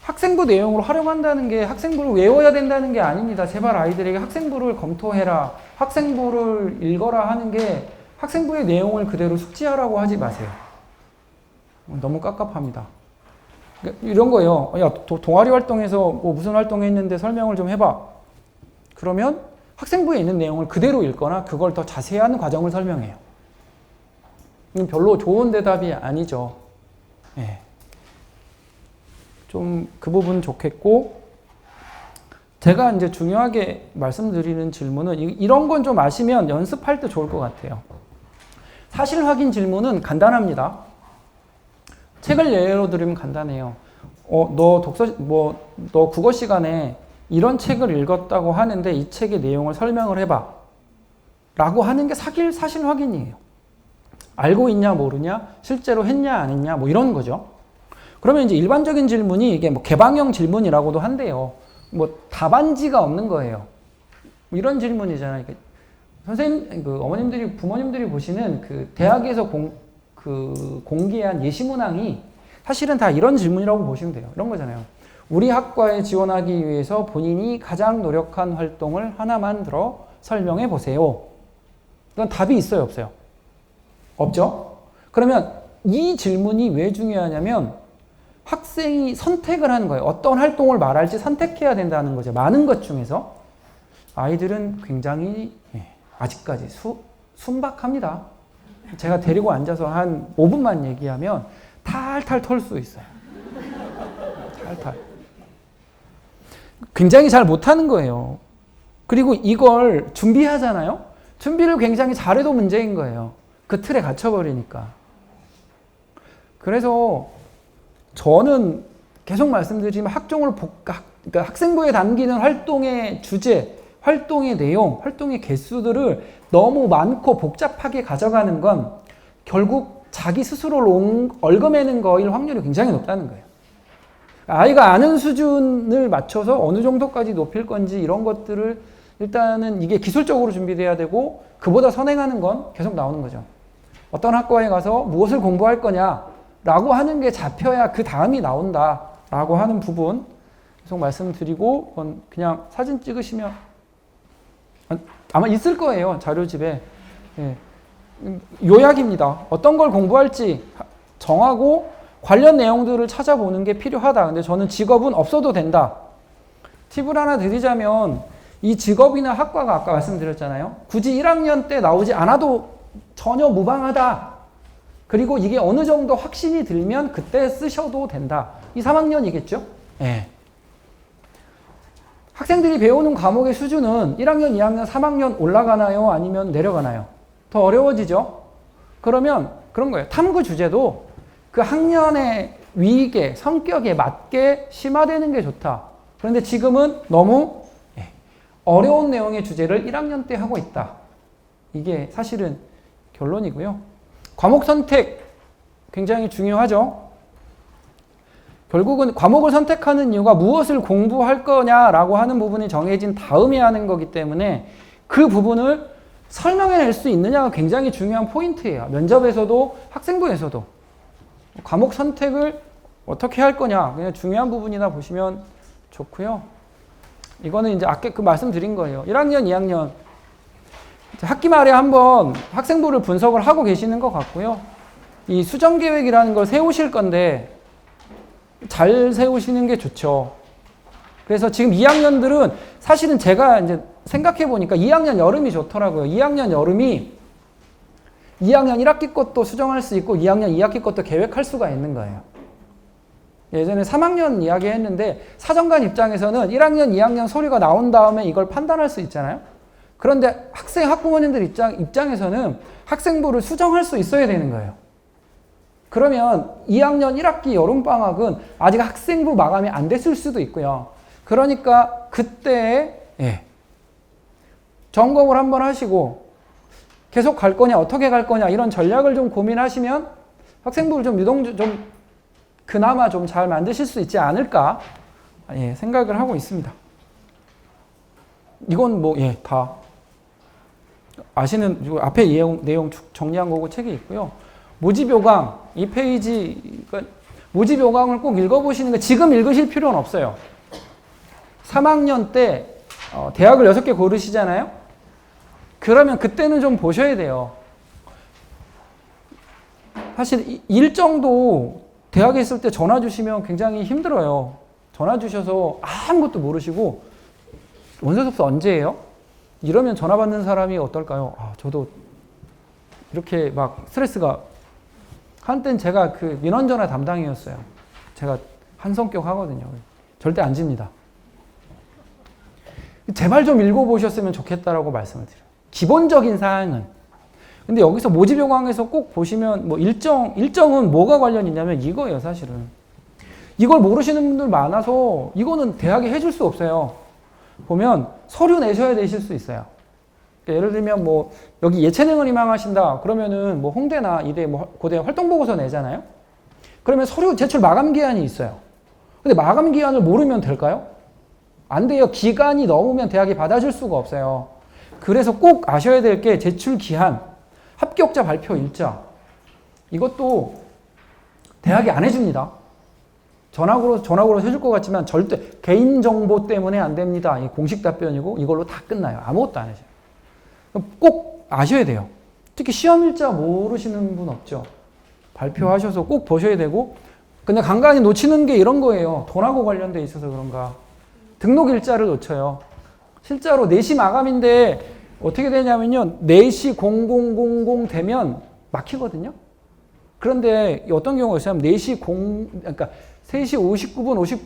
학생부 내용으로 활용한다는 게 학생부를 외워야 된다는 게 아닙니다. 제발 아이들에게 학생부를 검토해라, 학생부를 읽어라 하는 게 학생부의 내용을 그대로 숙지하라고 하지 마세요. 너무 깝깝합니다. 이런 거예요. 야, 동아리 활동에서 무슨 활동했는데 설명을 좀 해봐. 그러면 학생부에 있는 내용을 그대로 읽거나 그걸 더 자세한 과정을 설명해요. 별로 좋은 대답이 아니죠. 네. 좀 그 부분 좋겠고, 제가 이제 중요하게 말씀드리는 질문은 이런 건 좀 아시면 연습할 때 좋을 것 같아요. 사실 확인 질문은 간단합니다. 책을 예로 들으면 간단해요. 너 국어 시간에 이런 책을 읽었다고 하는데 이 책의 내용을 설명을 해봐. 라고 하는 게 사실 확인이에요. 알고 있냐, 모르냐, 실제로 했냐, 안 했냐, 이런 거죠. 그러면 이제 일반적인 질문이 이게 개방형 질문이라고도 한대요. 답안지가 없는 거예요. 이런 질문이잖아요. 선생님, 어머님들이, 부모님들이 보시는 대학에서 공개한 예시문항이 사실은 다 이런 질문이라고 보시면 돼요. 이런 거잖아요. 우리 학과에 지원하기 위해서 본인이 가장 노력한 활동을 하나만 들어 설명해 보세요. 이건 답이 있어요, 없어요? 없죠? 그러면 이 질문이 왜 중요하냐면 학생이 선택을 하는 거예요. 어떤 활동을 말할지 선택해야 된다는 거죠. 많은 것 중에서. 아이들은 굉장히 아직까지 순박합니다. 제가 데리고 앉아서 한 5분만 얘기하면 탈탈 털 수 있어요. 탈탈. 굉장히 잘 못하는 거예요. 그리고 이걸 준비하잖아요. 준비를 굉장히 잘해도 문제인 거예요. 그 틀에 갇혀버리니까. 그래서 저는 계속 말씀드리지만 그러니까 학생부에 담기는 활동의 주제, 활동의 내용, 활동의 개수들을 너무 많고 복잡하게 가져가는 건 결국 자기 스스로를 얽어매는 거일 확률이 굉장히 높다는 거예요. 아이가 아는 수준을 맞춰서 어느 정도까지 높일 건지 이런 것들을 일단은 이게 기술적으로 준비돼야 되고 그보다 선행하는 건 계속 나오는 거죠. 어떤 학과에 가서 무엇을 공부할 거냐라고 하는 게 잡혀야 그 다음이 나온다라고 하는 부분 계속 말씀드리고 그냥 사진 찍으시면 아마 있을 거예요. 자료집에. 예. 요약입니다. 어떤 걸 공부할지 정하고 관련 내용들을 찾아보는 게 필요하다. 근데 저는 직업은 없어도 된다. 팁을 하나 드리자면 이 직업이나 학과가 아까 말씀드렸잖아요. 굳이 1학년 때 나오지 않아도 전혀 무방하다. 그리고 이게 어느 정도 확신이 들면 그때 쓰셔도 된다. 이 3학년이겠죠? 예. 학생들이 배우는 과목의 수준은 1학년, 2학년, 3학년 올라가나요? 아니면 내려가나요? 더 어려워지죠? 그러면 그런 거예요. 탐구 주제도 그 학년의 위계, 성격에 맞게 심화되는 게 좋다. 그런데 지금은 너무 어려운 내용의 주제를 1학년 때 하고 있다. 이게 사실은 결론이고요. 과목 선택 굉장히 중요하죠. 결국은 과목을 선택하는 이유가 무엇을 공부할 거냐라고 하는 부분이 정해진 다음에 하는 거기 때문에 그 부분을 설명해낼 수 있느냐가 굉장히 중요한 포인트예요. 면접에서도 학생부에서도. 과목 선택을 어떻게 할 거냐 그냥 중요한 부분이다 보시면 좋고요. 이거는 이제 아까 그 말씀드린 거예요. 1학년, 2학년 학기 말에 한번 학생부를 분석을 하고 계시는 것 같고요. 이 수정 계획이라는 걸 세우실 건데 잘 세우시는 게 좋죠. 그래서 지금 2학년들은 사실은 제가 이제 생각해 보니까 2학년 여름이 좋더라고요. 2학년 여름이 2학년 1학기 것도 수정할 수 있고 2학년 2학기 것도 계획할 수가 있는 거예요. 예전에 3학년 이야기 했는데 사정관 입장에서는 1학년, 2학년 서류가 나온 다음에 이걸 판단할 수 있잖아요. 그런데 학부모님들 입장에서는 학생부를 수정할 수 있어야 되는 거예요. 그러면 2학년 1학기 여름방학은 아직 학생부 마감이 안 됐을 수도 있고요. 그러니까 그때 점검을 한번 하시고 계속 갈 거냐 어떻게 갈 거냐 이런 전략을 좀 고민하시면 학생부를 좀 그나마 좀 잘 만드실 수 있지 않을까 생각을 하고 있습니다. 이건 다 아시는 앞에 내용 정리한 거고 책이 있고요. 모집요강 이 페이지 모집요강을 꼭 읽어보시는 거 지금 읽으실 필요는 없어요. 3학년 때 대학을 6개 고르시잖아요. 그러면 그때는 좀 보셔야 돼요. 사실 일정도 대학에 있을 때 전화 주시면 굉장히 힘들어요. 전화 주셔서 아무것도 모르시고 원서 접수 언제예요? 이러면 전화 받는 사람이 어떨까요? 저도 이렇게 막 스트레스가 한땐 제가 그 민원전화 담당이었어요. 제가 한 성격 하거든요. 절대 안 집니다. 제발 좀 읽어보셨으면 좋겠다라고 말씀을 드려요. 기본적인 사항은. 근데 여기서 모집요강에서 꼭 보시면 일정은 뭐가 관련이 있냐면 이거예요, 사실은. 이걸 모르시는 분들 많아서 이거는 대학에 해줄 수 없어요. 보면 서류 내셔야 되실 수 있어요. 그러니까 예를 들면 여기 예체능을 희망하신다 그러면은 홍대나 이대 고대 활동보고서 내잖아요. 그러면 서류 제출 마감 기한이 있어요. 근데 마감 기한을 모르면 될까요? 안 돼요. 기간이 넘으면 대학이 받아줄 수가 없어요. 그래서 꼭 아셔야 될 게 제출 기한, 합격자 발표 일자. 이것도 대학이 안 해줍니다. 전학으로 해줄 것 같지만 절대 개인정보 때문에 안 됩니다. 이 공식 답변이고 이걸로 다 끝나요. 아무것도 안 해줘요. 꼭 아셔야 돼요. 특히 시험 일자 모르시는 분 없죠. 발표하셔서 꼭 보셔야 되고 근데 간간히 놓치는 게 이런 거예요. 돈하고 관련돼 있어서 그런가. 등록 일자를 놓쳐요. 실제로 4시 마감인데 어떻게 되냐면요. 4시 0000 되면 막히거든요. 그런데 어떤 경우가 있으면 3시 59분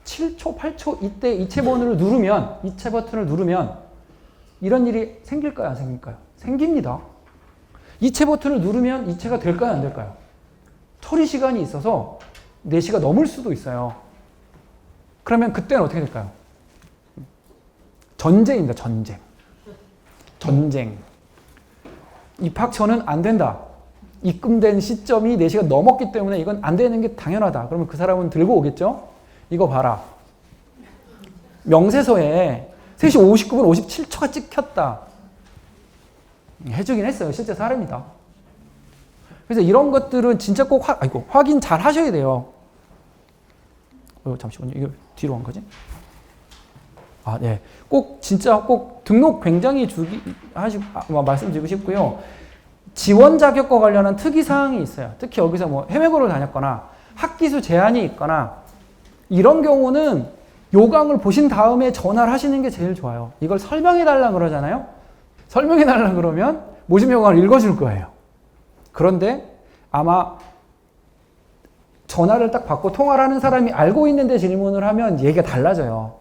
57초, 8초 이때 이체 버튼을 누르면 이런 일이 생길까요? 안 생길까요? 생깁니다. 이체 버튼을 누르면 이체가 될까요? 안 될까요? 처리 시간이 있어서 4시가 넘을 수도 있어요. 그러면 그때는 어떻게 될까요? 전쟁입니다. 전쟁. 입학처는 안 된다. 입금된 시점이 4시가 넘었기 때문에 이건 안 되는 게 당연하다. 그러면 그 사람은 들고 오겠죠? 이거 봐라. 명세서에 3시 59분 57초가 찍혔다. 해주긴 했어요. 실제 사례입니다. 그래서 이런 것들은 진짜 꼭 확인 잘 하셔야 돼요. 잠시만요. 이거 뒤로 간 거지? 진짜 꼭 등록 굉장히 말씀드리고 싶고요. 지원 자격과 관련한 특이사항이 있어요. 특히 여기서 해외고를 다녔거나 학기수 제한이 있거나 이런 경우는 요강을 보신 다음에 전화를 하시는 게 제일 좋아요. 이걸 설명해달라 그러잖아요. 설명해달라 그러면 모집 요강을 읽어줄 거예요. 그런데 아마 전화를 딱 받고 통화를 하는 사람이 알고 있는데 질문을 하면 얘기가 달라져요.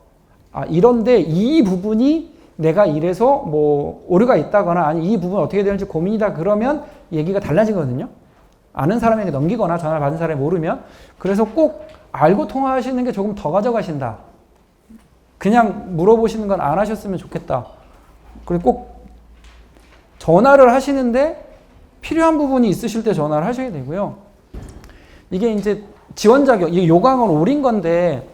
이런데 이 부분이 내가 이래서 뭐 오류가 있다거나 아니 이 부분 어떻게 되는지 고민이다 그러면 얘기가 달라지거든요. 아는 사람에게 넘기거나 전화를 받은 사람이 모르면. 그래서 꼭 알고 통화하시는 게 조금 더 가져가신다. 그냥 물어보시는 건 안 하셨으면 좋겠다. 그리고 꼭 전화를 하시는데 필요한 부분이 있으실 때 전화를 하셔야 되고요. 이게 이제 지원 자격, 이게 요강은 올인 건데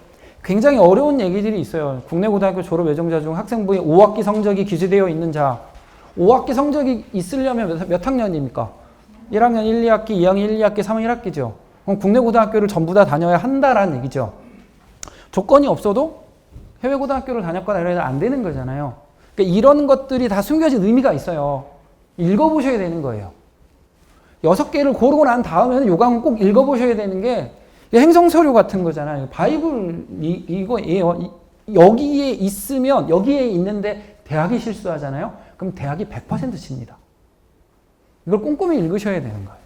굉장히 어려운 얘기들이 있어요. 국내 고등학교 졸업 예정자 중 학생부에 5학기 성적이 기재되어 있는 자. 5학기 성적이 있으려면 몇 학년입니까? 1학년 1, 2학기, 2학년 1, 2학기, 3학년 1학기죠. 그럼 국내 고등학교를 전부 다 다녀야 한다라는 얘기죠. 조건이 없어도 해외 고등학교를 다녔거나 이러면 안 되는 거잖아요. 그러니까 이런 것들이 다 숨겨진 의미가 있어요. 읽어보셔야 되는 거예요. 6개를 고르고 난 다음에는 요강은 꼭 읽어보셔야 되는 게 행성서류 같은 거잖아요. 바이블 이거예요. 여기에 있으면 여기에 있는데 대학이 실수하잖아요. 그럼 대학이 100% 칩니다. 이걸 꼼꼼히 읽으셔야 되는 거예요.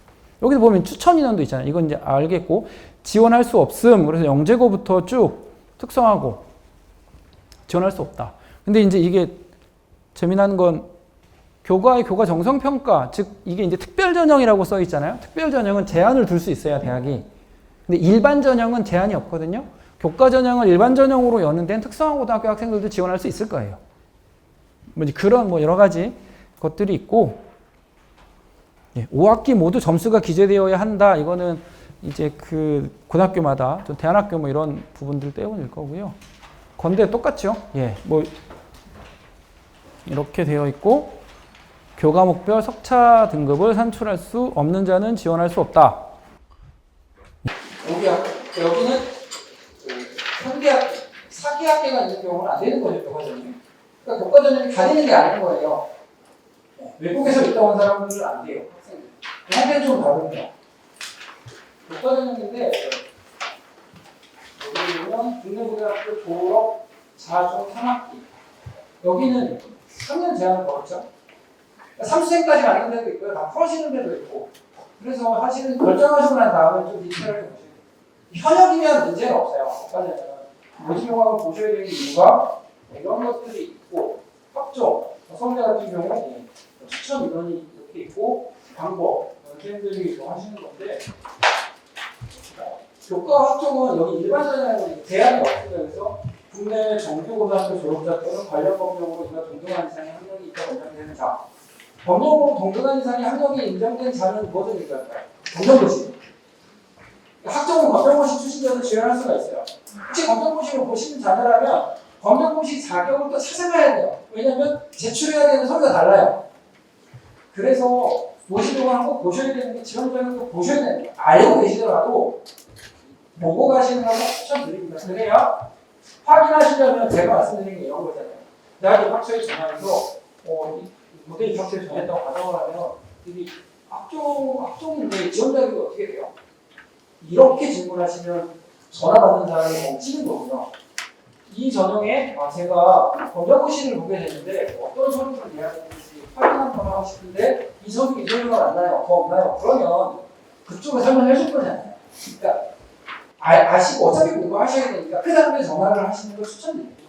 여기서 보면 추천 인원도 있잖아요. 이건 이제 알겠고 지원할 수 없음. 그래서 영재고부터 쭉 특성하고 지원할 수 없다. 근데 이제 이게 재미난 건 교과의 교과 정성평가, 즉 이게 이제 특별 전형이라고 써 있잖아요. 특별 전형은 제한을 둘 수 있어야 대학이. 근데 일반 전형은 제한이 없거든요. 교과 전형을 일반 전형으로 여는 데는 특성화 고등학교 학생들도 지원할 수 있을 거예요. 뭐 그런 뭐 여러 가지 것들이 있고, 5학기 모두 점수가 기재되어야 한다. 이거는 이제 그 고등학교마다 좀 대안학교 뭐 이런 부분들 때문일 거고요. 건대 똑같죠. 뭐 이렇게 되어 있고 교과목별 석차 등급을 산출할 수 없는 자는 지원할 수 없다. 여기는 3개학, 4개학기가 있는 경우는 안 되는 거죠, 교과전형이. 그러니까 교과전형이 다 되는 게 아닌 거예요. 외국에서 있다 온 사람들은 안 돼요, 학생들. 한국은 좀 다릅니다. 교과전형인데, 여기 보면 국내고등학교 졸업 4중 3학기. 여기는 3년 제한을 걸었죠. 3수생까지 가는 데도 있고요. 다 풀어지는 데도 있고. 그래서 사실은 결정하시고 난 다음에 좀 디테일하게 보셔야 돼요. 현역이면 문제는 없어요. 모집용학을 보셔야 되는 이유가 이런 것들이 있고, 학종, 서울대 같은 경우에 추천 인원이 이렇게 있고, 방법, 선생님들이 하시는 건데, 교과 학종은 여기 일반 전형에 제한이 없습니다. 그래서 국내 정규고등학교 졸업자 또는 관련 법령으로 이가 동등한 이상의 학력이 있다고 인정되는 자. 법령으로 동등한 이상의 학력이 인정된 자는 무엇입니까? 검정고시. 학종은 검정고시 출신자도 지원할 수가 있어요. 혹시 검정고시를 보시는 자녀라면 검정고시 자격을 또 찾아가야 돼요. 왜냐하면 제출해야 되는 서류가 달라요. 그래서 모집용을 꼭 보셔야 되는 게 지원 자격도 보셔야 되는 거예요. 알고 계시더라도 보고 가시는 걸 추천드립니다. 그래야 확인하시려면 제가 말씀드린 게 이런 거잖아요. 대학교 학초에 전화해서 고대 입학처에 전했다고 가정을 하면 이 학종인데 지원 자격이 어떻게 돼요? 이렇게 질문하시면 전화 받는 사람이 멈추는 거고요. 이 전형에 제가 검정고시를 보게 되는데 어떤 서류를 내야 되는지 확인 한번 하고 싶은데 이 서류가 맞나요? 더 없나요? 그러면 그쪽을 설명해 줄 거잖아요. 그러니까 아시고 어차피 공부하셔야 되니까 그 다음에 전화를 하시는 걸 추천드립니다.